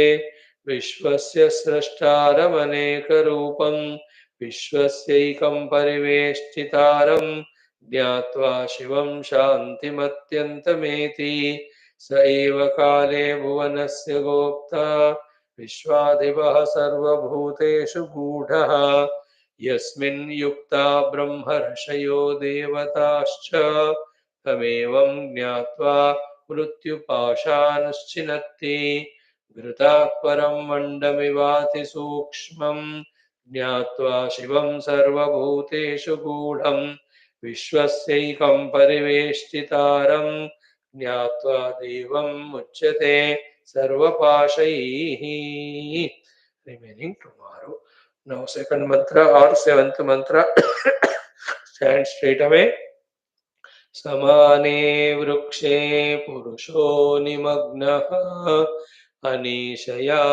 विश्वस्य स्रष्टारमनेकरूपं विश्वस्यैकं परिवेष्टितारं ज्ञात्वा शिवं शान्तिमत्यन्तमेति स एव काले भुवनस्य गोप्ता विश्वाधिपः सर्वभूतेषु गूढः यस्मिन् युक्ता ब्रह्मर्षयो देवताश्च तमेवं ज्ञात्वा मृत्युपाशानुश्चिनत्ति घृताः परं मण्डमिवाति सूक्ष्मं ज्ञात्वा शिवं सर्वभूतेषु गूढं विश्वस्यैकं परिवेष्टितारं ज्ञात्वा देवम् उच्यते सर्वपाशैः। Remaining tomorrow. Now second mantra or seventh mantra. Stand straight away. समाने वृक्षे पुरुषो निमग्नः अनीशया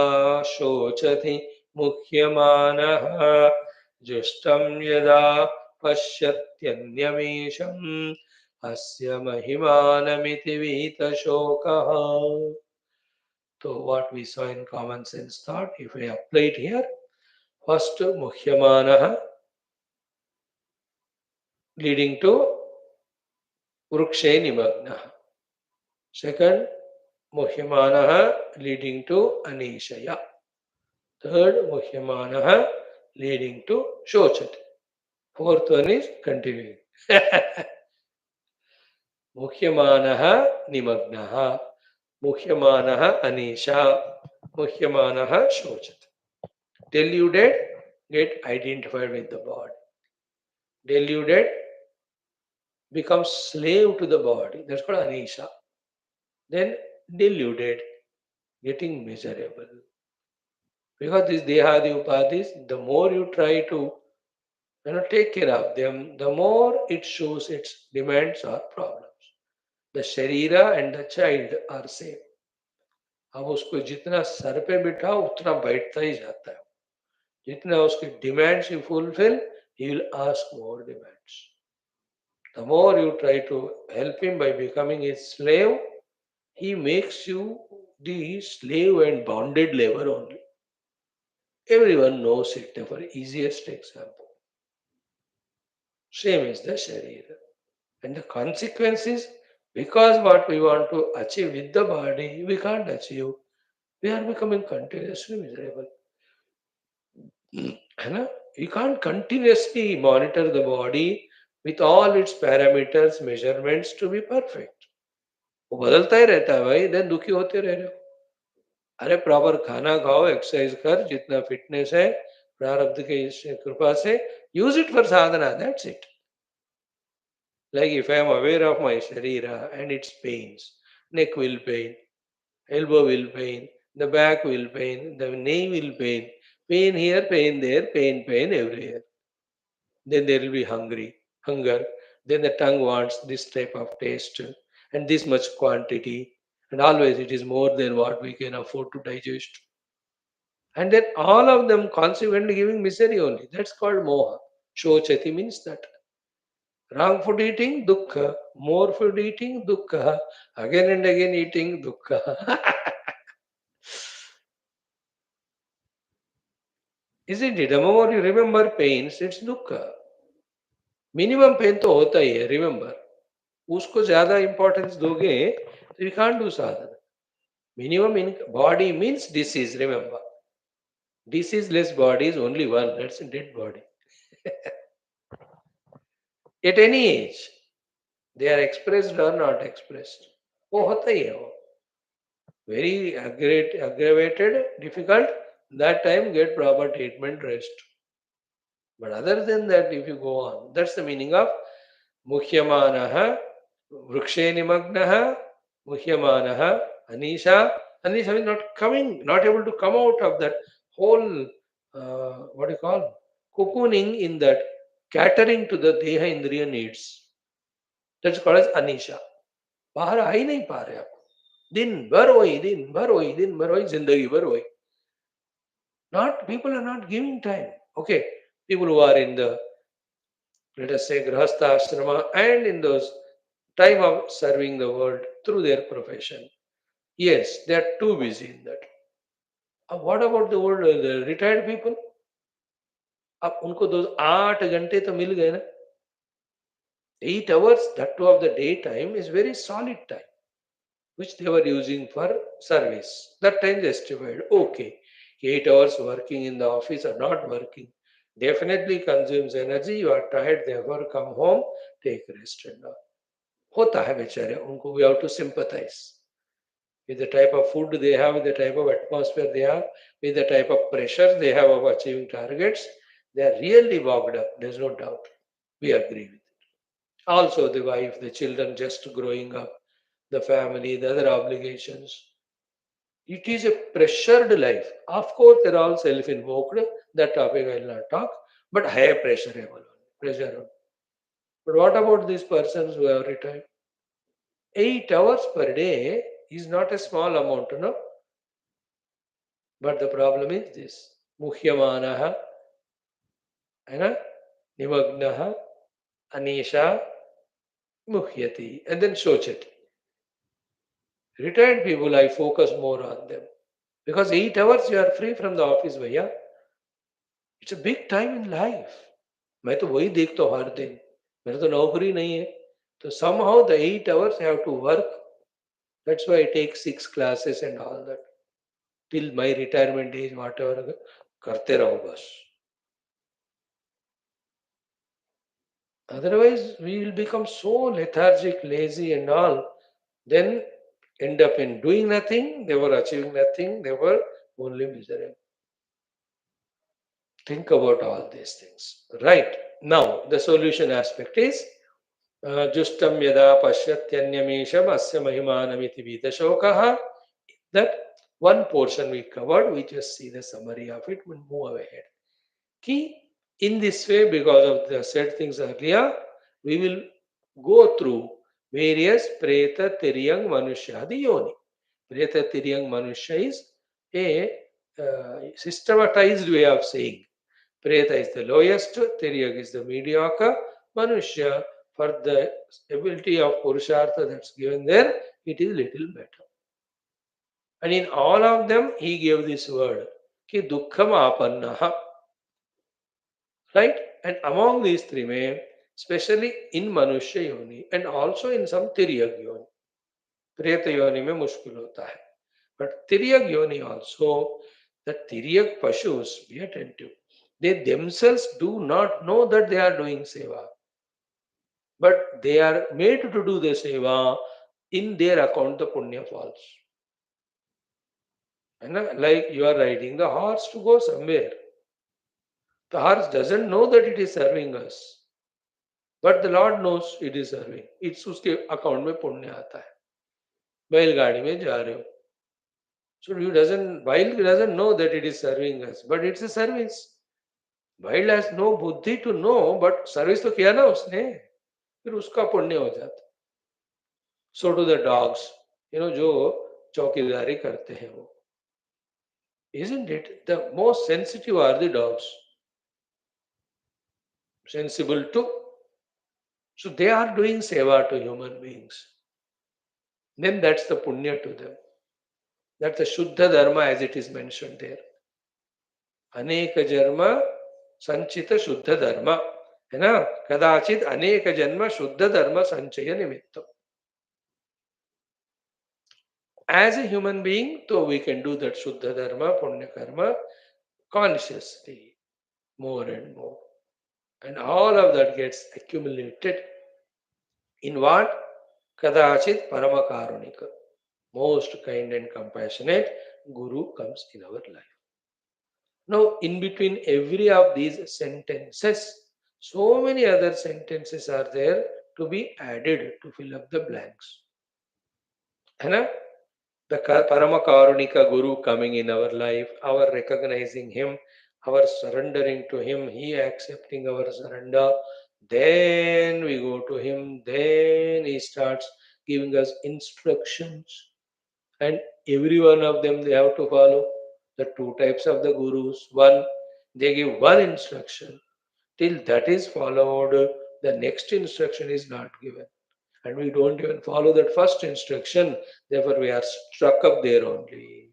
शोचति मुह्यमानः जुष्टं यदा पश्यत्यन्यमीशम् अस्य महिमानमिति वीतशोकः. So what we saw in common sense thought, if we apply it here, first muhyamanah leading to vrukshe nimagna. Second, muhyamanah leading to anishaya. Third, muhyamanah leading to shochati. Fourth one is continuing. Muhyamanah nimagnaha. Muhyamanah anisha. Muhyamanah shochati. Deluded, get identified with the body. Deluded, becomes slave to the body. That's called anisha. Then deluded, getting miserable. Because these dehadi upadhis, the more you try to take care of them, the more it shows its demands or problems. The sharira and the child are same. अब उसको जितना sir पे बिठाओ उतना बैठता ही जाता है. जितना उसके demands you fulfill, he will ask more demands. The more you try to help him by becoming his slave, he makes you the slave and bonded labor only. Everyone knows it for easiest example. Same is the Sharira. And the consequence is, because what we want to achieve with the body, we can't achieve. We are becoming continuously miserable. You can't continuously monitor the body with all its parameters, measurements to be perfect. वो बदलता ही रहता है भाई, then दुखी होते रह रहे हो. अरे प्रॉपर खाना खाओ, एक्सरसाइज कर, जितना फिटनेस है प्रारब्ध के कृपा से, use it for Sadhana. That's it. Like if I am aware of my sharira and its pains, neck will pain, elbow will pain, the back will pain, the knee will pain here, pain there, pain everywhere. Then there will be hunger. Then the tongue wants this type of taste and this much quantity, and always it is more than what we can afford to digest. And then all of them consequently giving misery only. That's called moha. Shochati means that. Wrong food eating, dukkha. More food eating, dukkha. Again and again eating, dukkha. Isn't it? The more you remember pains, it's dukkha. Minimum pain तो होता ही है, remember. उसको ज़्यादा importance दोगे, तो you can't do sadhana. Minimum in body means disease, remember. Diseaseless body is only one, that's a dead body. At any age. they are expressed or not expressed. वो होता ही है वो. Very aggravated, difficult, that time get proper treatment, rest. But other than that, if you go on, that's the meaning of Muhyamanaha, Vrukshe Nimagnaha, Muhyamanaha, Anisha. Anisha is not coming, not able to come out of that whole, what do you call, cocooning in that, catering to the Deha Indriya needs. That's called as Anisha. बाहर आ ही नहीं पा रहे आप. दिन भर वही, दिन भर वही, दिन भर वही, जिंदगी भर वही. Not, people are not giving time. Okay, people who are in the, let us say, grahastha ashrama and in those time of serving the world through their profession. Yes, they are too busy in that. What about the world, the retired people? अब उनको दो 8 घंटे तो मिल गए ना. 8 hours, that too of the daytime, is very solid time, which they were using for service. That time justified. Okay, 8 hours working in the office or not working definitely consumes energy. You are tired, therefore come home, take rest and all. होता है बेचारे उनको. We have to sympathize with the type of food they have, with the type of atmosphere they have, with the type of pressure they have of achieving targets. They are really bogged up. There's no doubt. We agree with it. Also, the wife, the children just growing up, the family, the other obligations. It is a pressured life. Of course, they're all self-invoked. That topic I will not talk. But high pressure level, pressure. But what about these persons who have retired? 8 hours per day is not a small amount, no? But the problem is this. Muhyamanaha, Nimagnaha, Anisha, Muhyati, and then Shochati. Retired people, I focus more on them. Because 8 hours you are free from the office, bhaiya. It's a big time in life. मैं तो वही देखता हूँ हर दिन. मेरा तो नौकरी नहीं है. तो somehow the 8 hours I have to work. That's why I take 6 classes and all that. Till my retirement age, whatever, करते रहो बस. Otherwise, we will become so lethargic, lazy, and all. Then end up in doing nothing. They were achieving nothing. They were only miserable. Think about all these things. Right. Now, the solution aspect is Justam yada pasyatyanyamesham asya mahimanamiti vidashokaha. That one portion we covered. We just see the summary of it. We'll move ahead. Key in this way, because of the said things earlier, we will go through various Preta, Tiryang, Manushya, Yoni. Preta, Tiryang, Manusha is a systematized way of saying. Preta is the lowest, Tiryag is the mediocre, Manushya, for the ability of Purushartha that's given there, it is little better. And in all of them, he gave this word, ki dukkham apannaha. Right? And among these three, especially in Manushya Yoni and also in some Tiryag Yoni. Preta Yoni mein mushkil hota hai. But Tiryag Yoni also, the Tiryag Pashus, be attentive. They themselves do not know that they are doing seva. But they are made to do the seva. In their account, the punya falls. And like you are riding the horse to go somewhere. The horse doesn't know that it is serving us. But the Lord knows it is serving. It's उसके account में पुण्य आता है. बैलगाड़ी में जा रहे हो. So while he doesn't know that it is serving us, but it's a service. While has no buddhi to know, but service तो किया ना उसने, फिर उसका पुण्य हो जाता. So do the dogs, जो चौकीदारी करते हैं वो. Isn't it? The most sensitive are the dogs. Sensible too. So they are doing seva to human beings. Then that's the punya to them. That's the Shuddha Dharma as it is mentioned there. Aneka Jarma Sanchita Shuddha Dharma. है ना? कदाचित अनेक जन्म शुद्ध धर्म संचय निमित्त. As a human being, so we can do that Shuddha Dharma, Punya Karma consciously, more and more. And all of that gets accumulated. In what? Kadachit Paramakarunika. Most kind and compassionate Guru comes in our life. Now, in between every of these sentences, so many other sentences are there to be added to fill up the blanks. And the Paramakarunika Guru coming in our life, our recognizing him, our surrendering to him, he accepting our surrender, then we go to him, then he starts giving us instructions, and every one of them they have to follow. The two types of the gurus: one, they give one instruction, till that is followed, the next instruction is not given, and we don't even follow that first instruction, therefore we are struck up there only.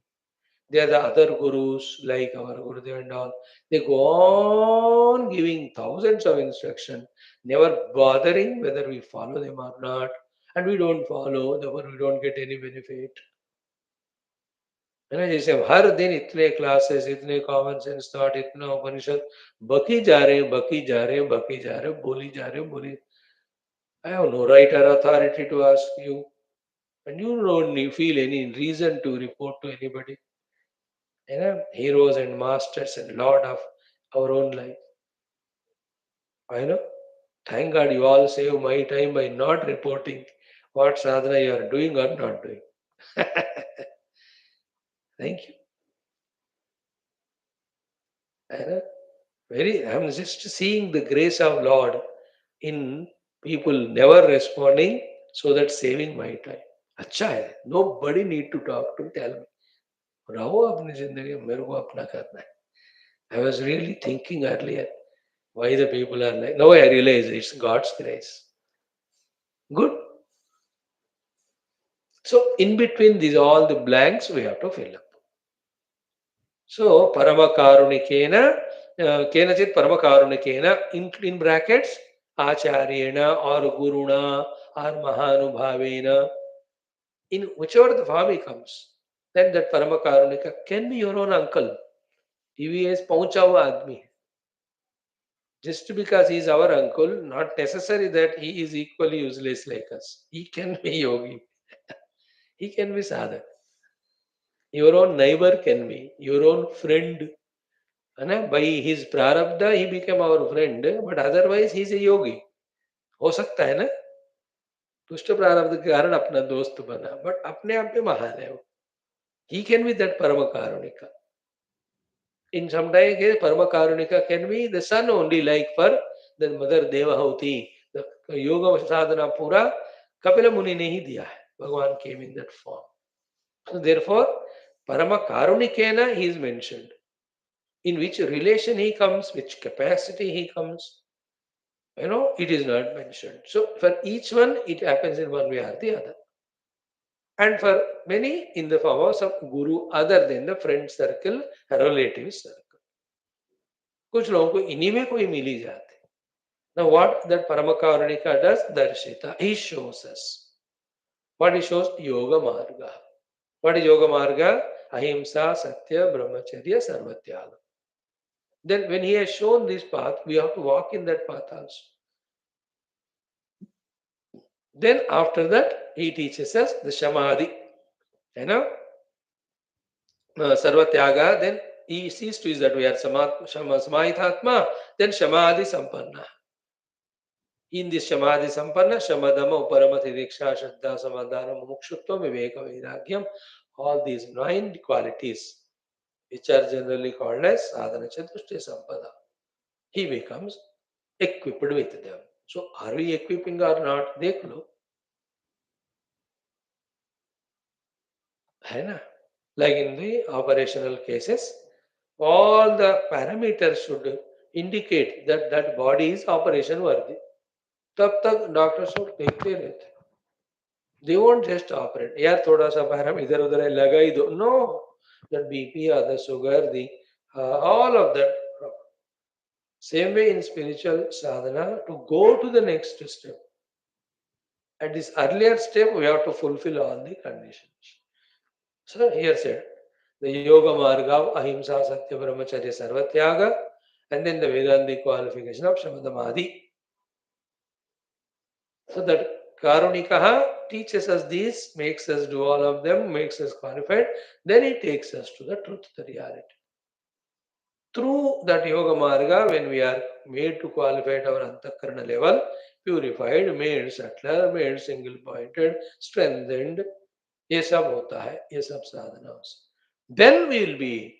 There are the other gurus like our Gurudev and all, they go on giving thousands of instruction, never bothering whether we follow them or not, and we don't follow, therefore we don't get any benefit. है ना? जैसे हम हर दिन इतने classes, इतने common sense thought, इतना उपनिषद बकी जा रहे हैं, बकी जा रहे हैं, बकी जा रहे हैं, बोली जा रहे हैं, बोली. I have no right or authority to ask you, and you don't feel any reason to report to anybody. You know, heroes and masters and lord of our own life. I know. Thank God you all save my time by not reporting what sadhana you are doing or not doing. Thank you. I know. I'm just seeing the grace of Lord in people never responding, so that saving my time. अच्छा है, nobody need to talk to tell me. रहो अपनी जिंदगी में, मेरे को अपना करना है. I was really thinking earlier why the people are like. Now I realize it's God's grace. Good. So in between these all the blanks we have to fill up. So Paramakarunikena, Kenachit Paramakarunikena, in brackets, Acharyena or Guruna or Mahanubhavena, in whichever the form he comes, then that Paramakarunika can be your own uncle. He is पहुंचा हुआ आदमी. Just because he is our uncle, not necessary that he is equally useless like us. He can be yogi. He can be sadhak. Your own neighbor can be. Your own friend. है ना? By his prarabdha he became our friend, but otherwise he is a yogi. हो सकता है ना? दुष्ट प्रारब्ध के कारण अपना दोस्त बना, बट अपने आप में महान है वो. He can be that Paramakarunika. In some day, Paramakarnika can be the son only, like for the mother Devahuti. The yoga sadhana pura Kapila Muni ne hi diya hai. Bhagavan came in that form. So therefore, Paramakarunikena he is mentioned. In which relation he comes, which capacity he comes, it is not mentioned. So for each one, it happens in one way or the other. And for many, in the form of some guru other than the friend circle, relative circle. कुछ लोगों को इन्हीं में कोई मिल ही जाते. Now what that Paramakarunika does? Darshita. He shows us. What he shows? Yoga Marga. What is Yoga Marga? Ahimsa, Satya, Brahmacharya, Sarvatyaga. Then when he has shown this path, we have to walk in that path also. Then after that, he teaches us the Samadhi. Sarvatyaga, then he sees to is that we are Samaithatma, then Samadhi Sampanna. In this Samadhi Sampanna, Shamadama, Uparamati, Diksha, Shraddha, Samadhana, Mumukshutva, Viveka, Vairagyam, all these 9 qualities, which are generally called as Sadhana Chatushti Sampada, he becomes equipped with them. So, are we equipping or not? Dekh lo. Hai na? Like in the operational cases, all the parameters should indicate that that body is operation worthy. तब तक doctor सब देखते रहते. They won't just operate. यार थोड़ा सा params इधर उधर है लगा ही दो. No, the BP or the sugar, the all of that. Same way in spiritual sadhana, to go to the next step. At this earlier step, we have to fulfill all the conditions. So here said, the yoga marga of ahimsa, satya, brahmacharya, sarvatyaga, and then the Vedantic qualification of shamadamadi. So that Karunikaha teaches us these, makes us do all of them, makes us qualified. Then he takes us to the truth, the reality. Through that yoga marga, when we are made to qualify at our antakarana level, purified, made subtler, made single pointed, strengthened, ये सब होता है, ये सब साधना. Then we will be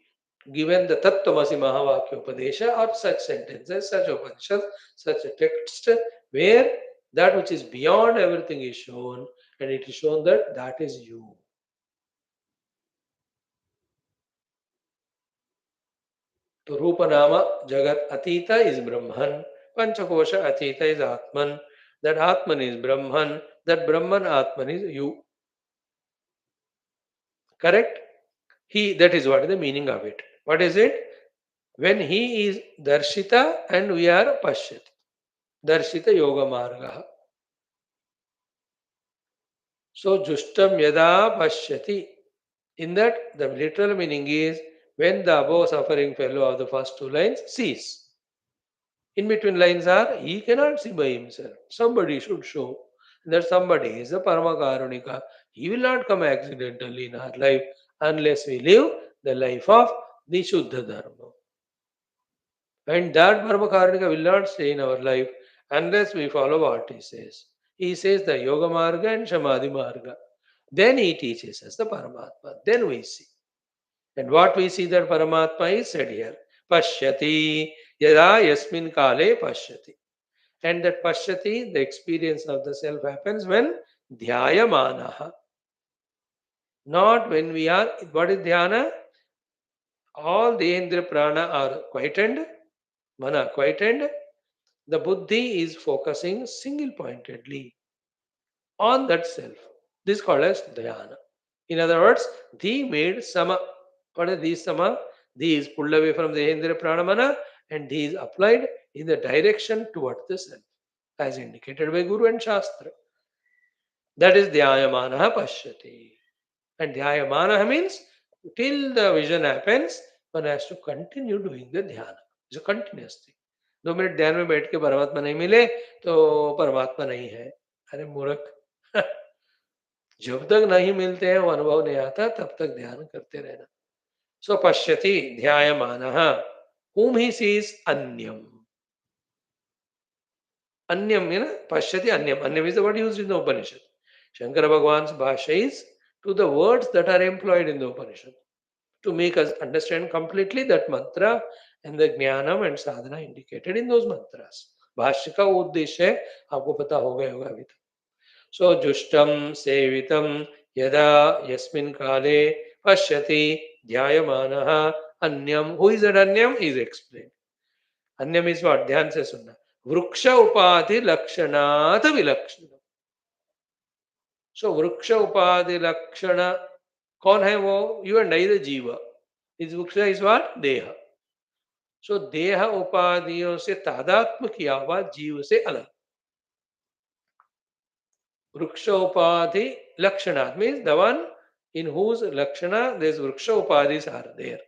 given the Tattvamasi Mahavakya Upadesha or such sentences, such Upanishad, such a text where that which is beyond everything is shown, and it is shown that that is you. So Rupa Nama Jagat Atita is Brahman, Panchakosha Atita is Atman, that Atman is Brahman, that Brahman Atman is you. Correct? That is what is the meaning of it. What is it? When he is Darshita and we are Pashyati. Darshita Yoga Marga. So Jushtam Yada Pashyati. In that, the literal meaning is when the above suffering fellow of the first two lines sees. In between lines are he cannot see by himself. Somebody should show. That somebody is a Paramakarunika. He will not come accidentally in our life unless we live the life of the Shuddha Dharma. And that Brahmakarnika will not stay in our life unless we follow what he says. He says the Yoga Marga and Samadhi Marga. Then he teaches us the Paramatma. Then we see. And what we see that Paramatma is said here. Pashyati yada yasmin kale pashyati. And that pashyati, the experience of the self happens when dhyayamanaha. Not when we are, what is dhyana? All the Indra Prana are quietened, mana quietened. The buddhi is focusing single pointedly on that self. This is called as dhyana. In other words, the made sama. What is the sama? The is pulled away from the Indra Pranamana and the is applied in the direction towards the self, as indicated by Guru and Shastra. That is dhyayamanaha pashyati. And dhyayamanaha means till the vision happens, one has to continue doing the dhyana. It's a continuous thing. 2 minute ध्यान में बैठ के परमात्मा नहीं मिले तो परमात्मा नहीं है. अरे मूर्ख. जब तक नहीं मिलते हैं वो अनुभव नहीं आता तब तक ध्यान करते रहना. सो पश्यति ध्यायमानः whom he sees अन्यम. अन्यम means pashyati anyam. Anyam is the word used in the Upanishad. Shankara Bhagwan's Bhashya is to the words that are employed in the Upanishad to make us understand completely that mantra and the jnanam and sadhana indicated in those mantras. भाष्य का उद्देश्य है आपको पता होगा अभी तक. So jushtam sevitam yada yasmin kale pashyati dhyayamanah anyam. Who is that anyam? Is explained. Anyam is what? ध्यान से सुनना. वृक्ष उपाधि लक्षणात् विलक्षण. सो वृक्ष उपाधि लक्षण कौन है वो? यू एंड आई द जीव. इस वृक्ष इज व्हाट? देह. सो देह उपाधियों से तादात्म्य किया हुआ जीव से अलग. वृक्ष उपाधि लक्षणात् means the one in whose lakshana this vriksha upadhis are there.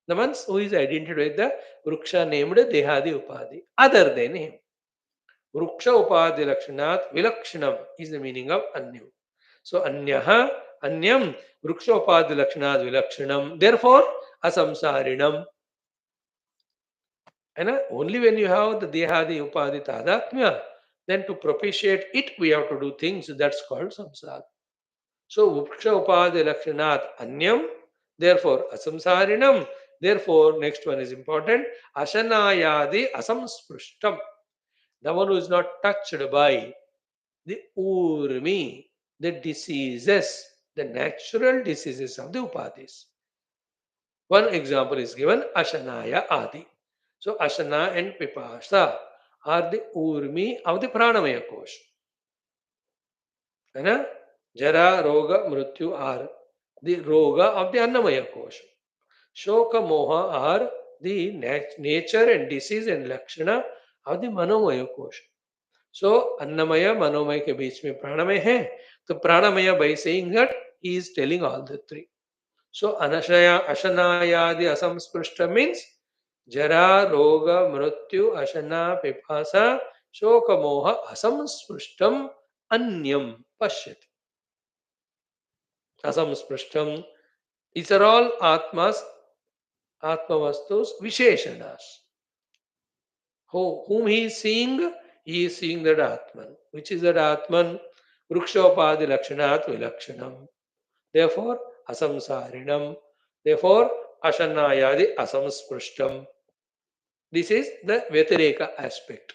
The one who is identified with the vriksha named dehadi upadhi other than him. Vriksha upadhi lakshanat vilakshanam is the meaning of anyam. So anyaha, anyam, vriksha upadhi lakshanat vilakshanam. Therefore, asamsarinam. And only when you have the dehadi upadhi tadatmya, then to propitiate it we have to do things. That's called samsara. So vriksha upadhi lakshanat anyam. Therefore, asamsarinam. Therefore, next one is important. Ashanayadi asamsprushtam. The one who is not touched by the urmi, the diseases, the natural diseases of the upadhis. One example is given, Ashanaya Adi. So Ashana and Pipasa are the urmi of the pranamaya kosha. Right? Jara, Roga, Mrityu are the Roga of the Annamaya kosha. Shoka, Moha are the nature and disease and Lakshana of the Manomaya kosha. So अन्नमय मनोमय के बीच में प्राणमय है. तो प्राणमय by saying that he is telling all the three. So anashaya ashanayadi asamsprushta means jara roga mrityu ashana pipasa shoka moha asamsprushtam Anyam Pashyati. Asamsprishtam. These are all Atmas, Atmavastus, Visheshanas. Whom he is seeing that Atman. Which is that Atman? Vrukshopadi Lakshanat Vilakshanam. Therefore, Asamsarinam. Therefore, Ashanayadi Asamsprishtam. This is the Vyatireka aspect.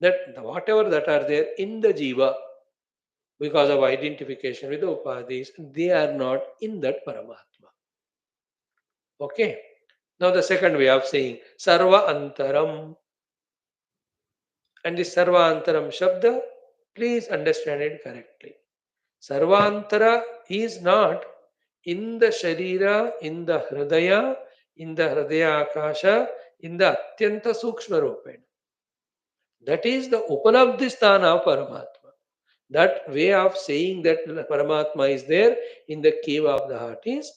That whatever that are there in the Jiva, because of identification with the Upadis, they are not in that Paramatma. Okay. Now the second way of saying Sarva Antaram. And this Sarvantaram Shabda, please understand it correctly. Sarvantara is not in the Sharira, in the Hridaya Akasha, in the Atyanta Sukshma Rupena. That is the Upanabdhisthana of Paramatma. That way of saying that Paramatma is there in the cave of the heart is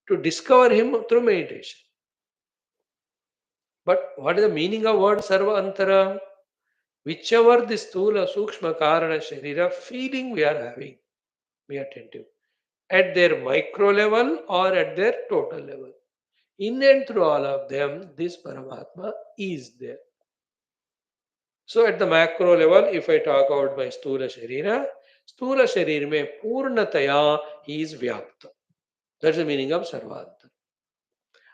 to discover him through meditation. But what is the meaning of word Sarva Antara? Whichever the Stula, Sukshma, Karana, Sharira feeling we are having, be attentive. At their micro level or at their total level. In and through all of them, this Paramatma is there. So at the macro level, if I talk about my Stula Sharira mein Purnataya he is Vyapta. That's the meaning of Sarvanta.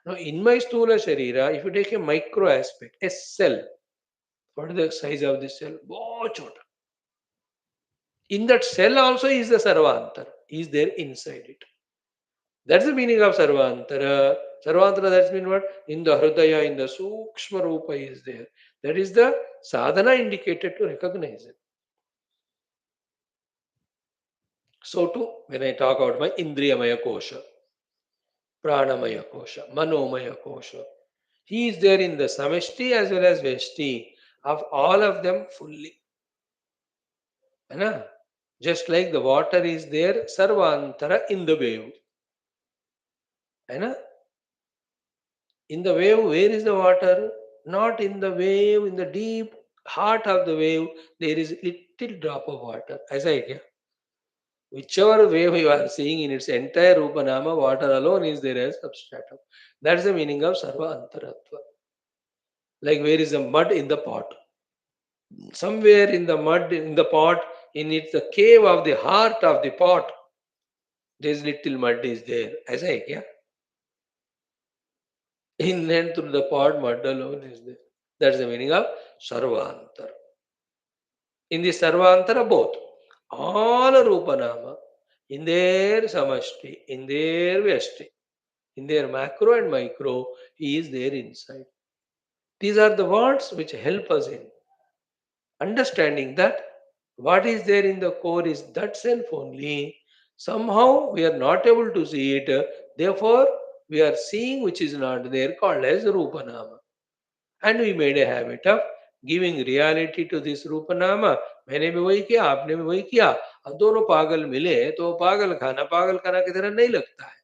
Now in my Stula Sharira, if you take a micro aspect, a cell, what is the size of this cell? Bahut chota. In that cell also is the Sarvantar, is there inside it. That's the meaning of Sarvantara. Sarvantara, that's mean what? In the Hridaya, in the Sukshma Rupa is there. That is the sadhana indicated to recognize it. So too, when I talk about my Indriyamaya Kosha, Pranamaya Kosha, Manomaya Kosha, he is there in the Samashti as well as Veshti of all of them fully. Just like the water is there, Sarvantara in the wave. In the wave, where is the water? Not in the wave, in the deep heart of the wave, there is little drop of water. As I hear. Whichever wave you are seeing in its entire Rupanama, water alone is there as substratum. That's the meaning of Sarva Antaratva. Like where is the mud in the pot? Somewhere in the mud, in the pot, in it, the cave of the heart of the pot, there is little mud is there. As I hear. In and through the pot, mud alone is there. That's the meaning of Sarvantar. In the Sarvantara, both. All Rupanama, in their Samashti, in their Vyashti, in their macro and micro, he is there inside. These are the words which help us in understanding that what is there in the core is that self only. Somehow we are not able to see it, therefore we are seeing which is not there, called as Rupanama. And we made a habit of giving reality to this Rupanama. मैंने भी वही किया, आपने भी वही किया. अब दोनों पागल मिले तो पागल खाना की तरह नहीं लगता है.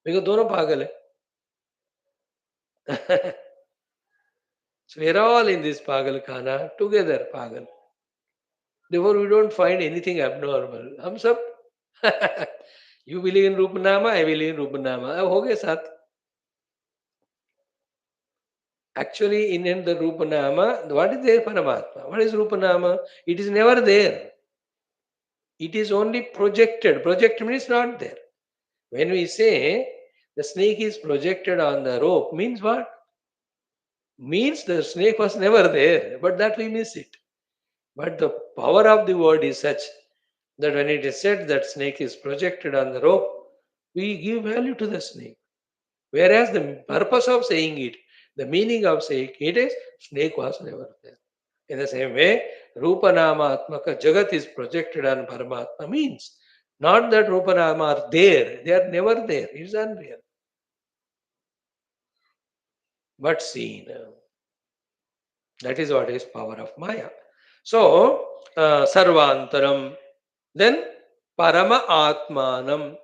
क्योंकि दोनों पागल है. So we are all in this pagal khana together, pagal. Therefore, we don't find anything abnormal. हम सब you believe in Rupanama, I believe in Rupanama. अब हो गए साथ. Actually, in the Rupanama, what is there Paramatma? What is Rupanama? It is never there. It is only projected. Projected means not there. When we say the snake is projected on the rope, means what? Means the snake was never there, but that we miss it. But the power of the word is such that when it is said that snake is projected on the rope, we give value to the snake. Whereas the purpose of saying it, the meaning of saying it is snake was never there. In the same way, Rupanama Atmaka Jagat is projected on Paramatma means not that Rupanama are there, they are never there. It is unreal. But seen. That is what is power of Maya. So, Sarvantaram. Then, Parama Atmanam.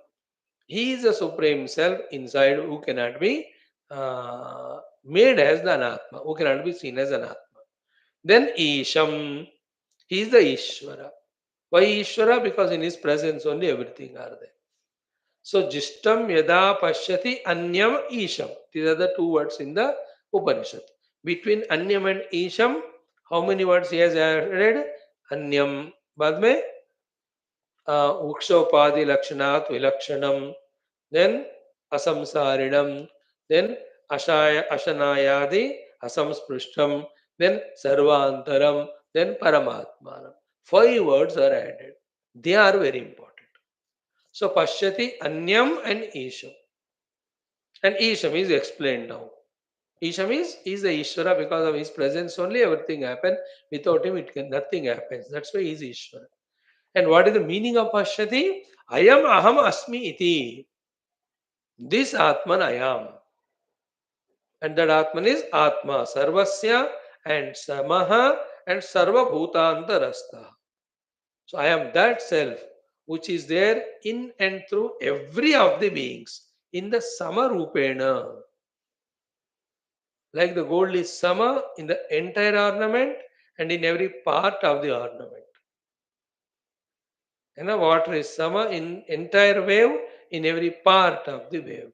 He is the Supreme Self inside who cannot be made as the Anatma, who cannot be seen as Anatma. Then Isham, he is the Ishvara. Why Ishvara? Because in his presence only everything are there. So Jishtam Yada Pashyati Anyam Isham. These are the two words in the Upanishad. Between Anyam and Isham, how many words he has added? Anyam. बाद में वृक्षोपाधि लक्षणात् विलक्षणम, then asamsarinam, then ashanayadi asamsprushtam, then sarvantaram, then paramatmanam. Five words are added. They are very important. So pashyati anyam and isham. And isham is explained now. Isham is the Ishvara. Because of his presence only everything happens. Without him nothing happens. That's why he is Ishvara. And what is the meaning of pashyati? Ayam aham asmi iti. This Atman I am. And that Atman is Atma, Sarvasya and Samaha and Sarva Bhutantarastha. So I am that self which is there in and through every of the beings in the Sama Rupena. Like the gold is Sama in the entire ornament and in every part of the ornament. And the water is Sama in entire wave in every part of the wave.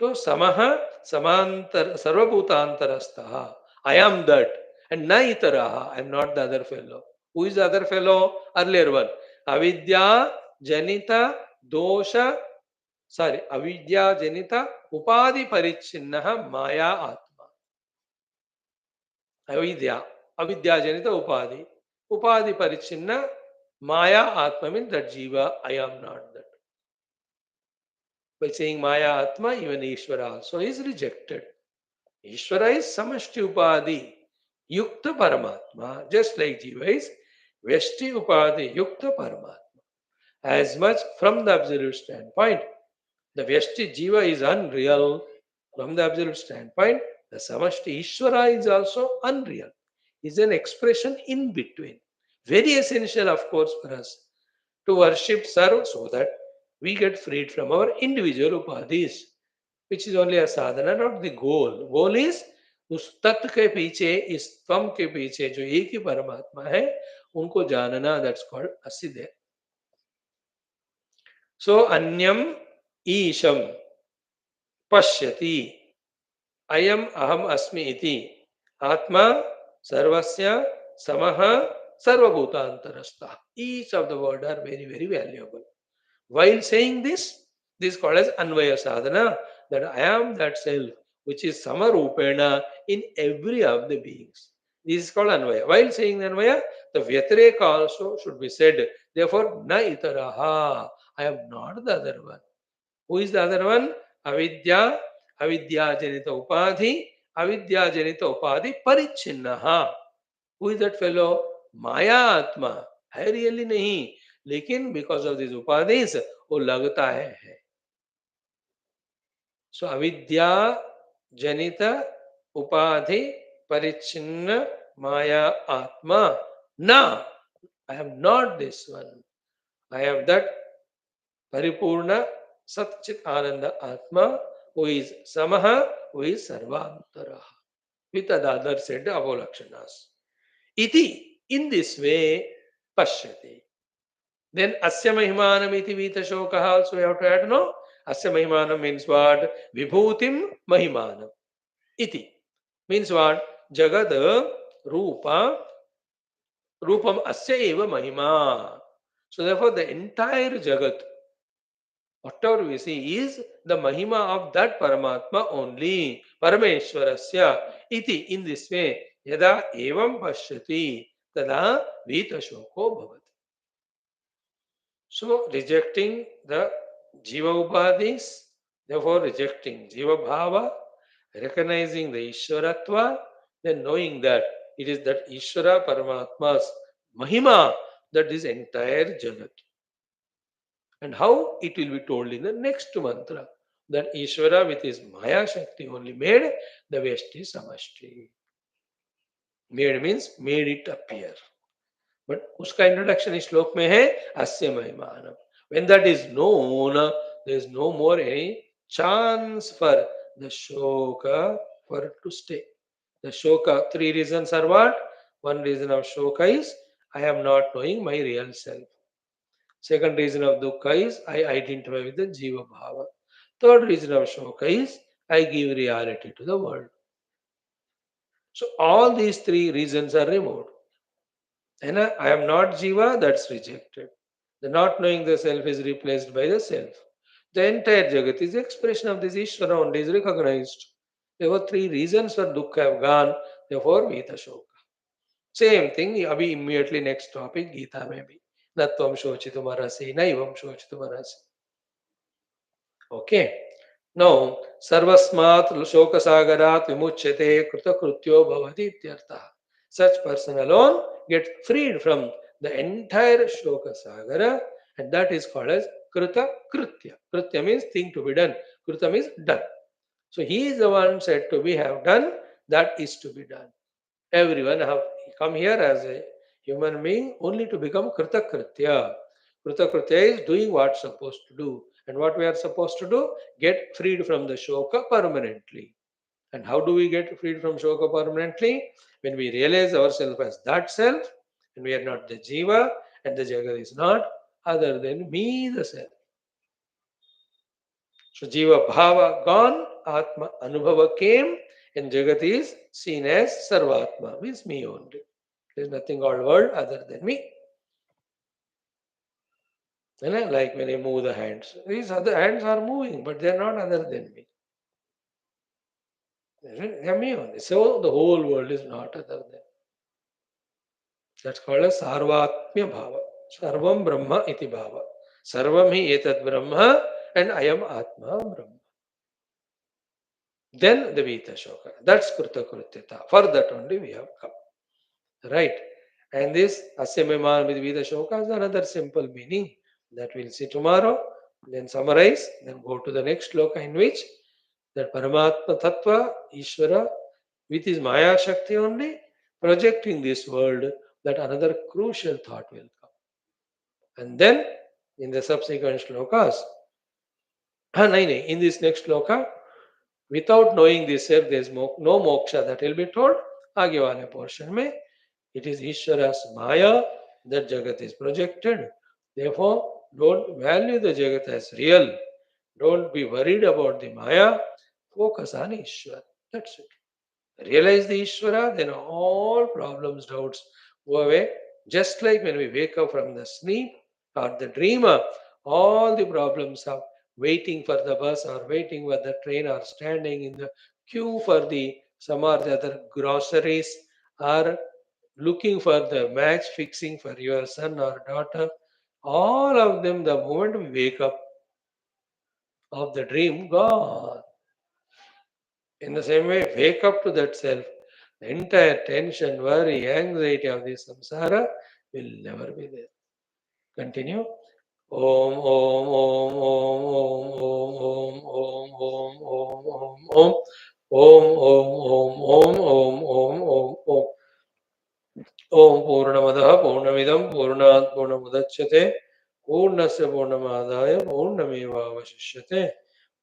So samaha samantar sarvabhutantarastha. I am that. And na itaraha. I am not the other fellow. Who is the other fellow? Earlier one. Avidya janita dosha. Sorry. Avidya janita upadi parichinnaha maya atma. Avidya. Avidya janita upadi. Upadi parichinna maya atma means that jiva. I am not that. By saying maya atma, even Ishvara also is rejected. Ishvara is samashti upadi, yukta paramatma, just like Jiva is veshti upadi, yukta paramatma. As much from the absolute standpoint, the veshti Jiva is unreal. From the absolute standpoint, the samashti Ishvara is also unreal. Is an expression in between. Very essential, of course, for us to worship, serve, so that we get freed from our individual upadhis, which is only a sadhana, not the goal. Goal is उस तत्व के पीछे, इस त्वम के पीछे जो एक ही परमात्मा है, उनको जानना. That's called asiddhe. So anyam isham pashyati ayam aham asmi iti atma sarvasya samaha sarvabhutantarastha. Each of the word are very, very valuable. While saying this is called as Anvaya Sadhana, that I am that self which is Samarupena in every of the beings. This is called Anvaya. While saying Anvaya, the Vyatireka also should be said. Therefore, Na itaraha. I am not the other one. Who is the other one? Avidya, Avidya Janita Upadhi, Avidya Janita Upadhi Parichinnaha. Who is that fellow? Maya Atma. है really नहीं, लेकिन because of this उपाधिस वो लगता है. सो अविद्या जनित उपाधि परिच्छिन्न माया आत्मा. ना, I am not this one. I am that परिपूर्ण सच्चित आनंद आत्मा who is samaha, who is sarvantara, with the other said avolakshanas. Iti, in this way, pashyati. Then asya mahimanam iti vita shokaha also we have to add, no? Asya mahimanam means what? Vibhutim mahimanam. Iti means what? Jagad rupa rupam asya eva mahima. So therefore the entire jagat, whatever we see, is the mahima of that Paramatma only. Parameshwarasya iti, in this way, yada evam pashyati tada vita shoko bhavati. So rejecting the Jiva Upadhis, therefore rejecting Jiva Bhava, recognizing the Ishwaratva, then knowing that it is that Ishwara Paramatma's Mahima that is entire Jagat. And how it will be told in the next mantra, that Ishwara with his Maya Shakti only made the Veshti Samashti. Made means made it appear. But उसका introduction इस श्लोक में है अस्य महिमानम. When that is known, there is no more any chance for the shoka for it to stay. The shoka, three reasons are what? One reason of shoka is I am not knowing my real self. Second reason of dukkha is I identify with the jiva bhava. Third reason of shoka is I give reality to the world. So all these three reasons are removed. And I am not jiva, that's rejected. The not knowing the self is replaced by the self. The entire Jagat is the expression of this Ishvara only is recognized. There were three reasons for dukkha have gone, therefore Vita Shoka. Same thing, abhi immediately next topic, Gita may be. Natvam shochitumarasi, naivam shochitumarasi. Okay. Now, sarvasmat shokasagarat vimuchyate kritakrityo bhavati ityartha. Such person alone gets freed from the entire shokasagara, and that is called as krita kritya. Kritya means thing to be done. Krita means done. So he is the one said to be have done, that is to be done. Everyone have come here as a human being only to become kritakritya. Kritakritya is doing what's supposed to do. And what we are supposed to do? Get freed from the shoka permanently. And how do we get freed from shoka permanently? When we realize ourselves as that self, and we are not the jiva, and the jagat is not other than me, the self. So jiva bhava gone, atma anubhava came, and jagat is seen as sarvatma, means me only. There is nothing called world other than me. Like when I move the hands, these other hands are moving, but they are not other than me. They are me only. So the whole world is not other than. That's called as sarvatmya bhava. Sarvam brahma iti bhava. Sarvam hi etat brahma and I am atma brahma. Then the Vita Shoka. That's Krita Krutyata. For that only we have come. Right. And this Asyamiman with Vita Shoka is another simple meaning that we'll see tomorrow. Then summarize, then go to the next sloka in which that Paramatma Tattva, Ishvara, with his Maya Shakti only, projecting this world, that another crucial thought will come. And then in the subsequent slokas, in this next sloka, without knowing this self, there is no moksha, that will be told. आगे वाले portion में it is Ishvara's Maya that Jagat is projected. Therefore, don't value the Jagat as real. Don't be worried about the Maya. Focus on Ishvara. That's it. Realize the Ishvara, then all problems, doubts go away. Just like when we wake up from the sleep or the dreamer, all the problems of waiting for the bus or waiting for the train or standing in the queue for the some or the other groceries or looking for the match fixing for your son or daughter, all of them, the moment we wake up of the dream, gone. In the same way, wake up to that self. The entire tension, worry, anxiety of this samsara will never be there. Continue. Om Om Om Om Om Om Om Om Om Om Om Om Om Om Om Om Om Om Om Purnamadaha Purnamidam Purnat Purnamudachyate Purnasya Purnamadaya Purnamevavashishyate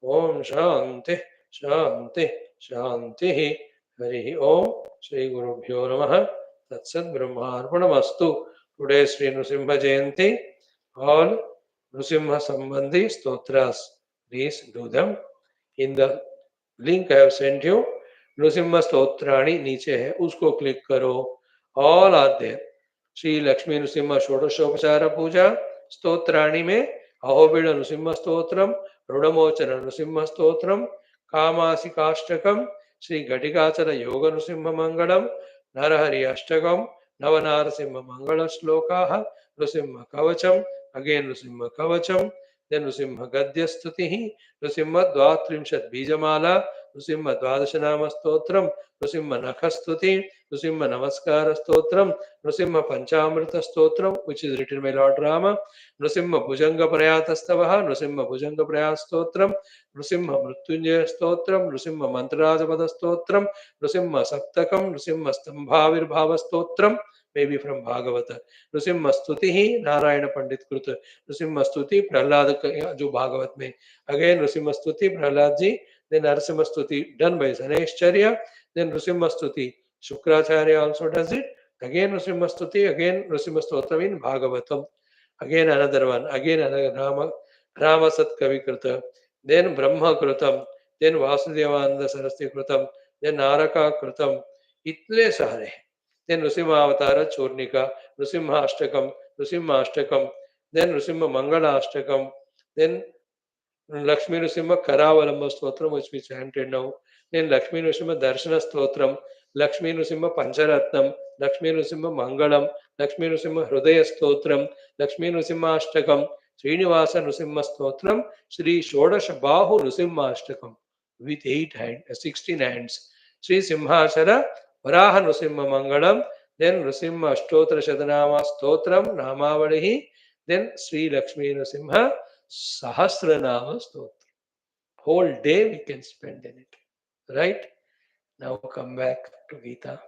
Om Shanti Shanti Shanti Hari Om Shri Gurubhyo Namaha Tatsat Brahmarpanamastu. Today Sri Nrsimha Jayanti. All Nrsimha Sambandhi Stotras, please do them. In the link I have sent you, नृसिम्हा स्तोत्राणी नीचे है, उसको click करो. All are there. Shri Lakshmi Nrisimha षोडशोपचार पूजा स्तोत्राणी में अहोबिड़ नृसिम्हा स्तोत्रम, ऋणमोचन नृसिम्हा स्तोत्रम, कामासी काष्टकम, श्री घटिकाचल योग नृसिम्हा मंगलम, नरहरि अष्टकम, नवनारसिम्हा मंगल श्लोकाः, नृसिम्हा कवचम, अगेन नृसिम्हा कवचम, then नृसिम्हा गद्य स्तुति, नृसिम्हा द्वात्रिंशत् बीजमाला, नृसिम्ह द्वादश नाम स्तोत्रम, नृसिम्ह नख स्तुति, नृसिम्ह नमस्कार स्तोत्रम, नृसिम्ह पंचामृत स्तोत्रम, which is written by Lord Rama, Nrisimha भुजंग प्रयातस्तवः, नृसिम्ह भुजंग प्रयात स्तोत्रम, नृसिम्ह मृत्युंजय स्तोत्रम, नृसिम्ह मंत्रराजपद स्तोत्रम, नृसिम्ह सप्तकम, नृसिम्ह स्तंभाविर्भाव स्तोत्रम, may be from Bhagavata, Nrisimha स्तुति ही नारायण पंडित कृत, नृसिम्ह स्तुति प्रहलाद जो भागवत में, अगेन नृसिम्ह स्तुति Prahlad ji, then Narasimha Stuti done by Saneshcharya, then Nrsimha Stuti Shukracharya also does it, Again Nrsimha Stuti, again Nrsimha Stotram in Bhagavatam. Again another one, again another Rama Sat Kavi Krita, then Brahma Kritam, then Vasudevananda Saraswati Kritam, then Naraka Kritam, Itle Sahare. Then Nrsimha Avatara Churnika, Nrsimha Ashtakam, then Nrsimha Mangala Ashtakam, then Lakshmi Nrsimha Karavalamba Stotram, which we chanted now. Then Lakshmi Nrsimha Darshana Stotram, Lakshmi Nrsimha Pancharatnam, Lakshmi Nrsimha Mangalam, Lakshmi Nrsimha Hrudaya Stotram, Lakshmi Nrsimha Ashtakam, Srinivasa Nrsimha Stotram, Shri Shodash Bahu Nrsimha Ashtakam with 16 hands. Sri Simhachara Varaha Nrsimha Mangalam, then Nrsimha Ashtotra Shadanama Stotram Namavalihi, then Sri Lakshmi Nrsimha Sahasranama Stotra. Whole day we can spend in it. Right? Now come back to Gita.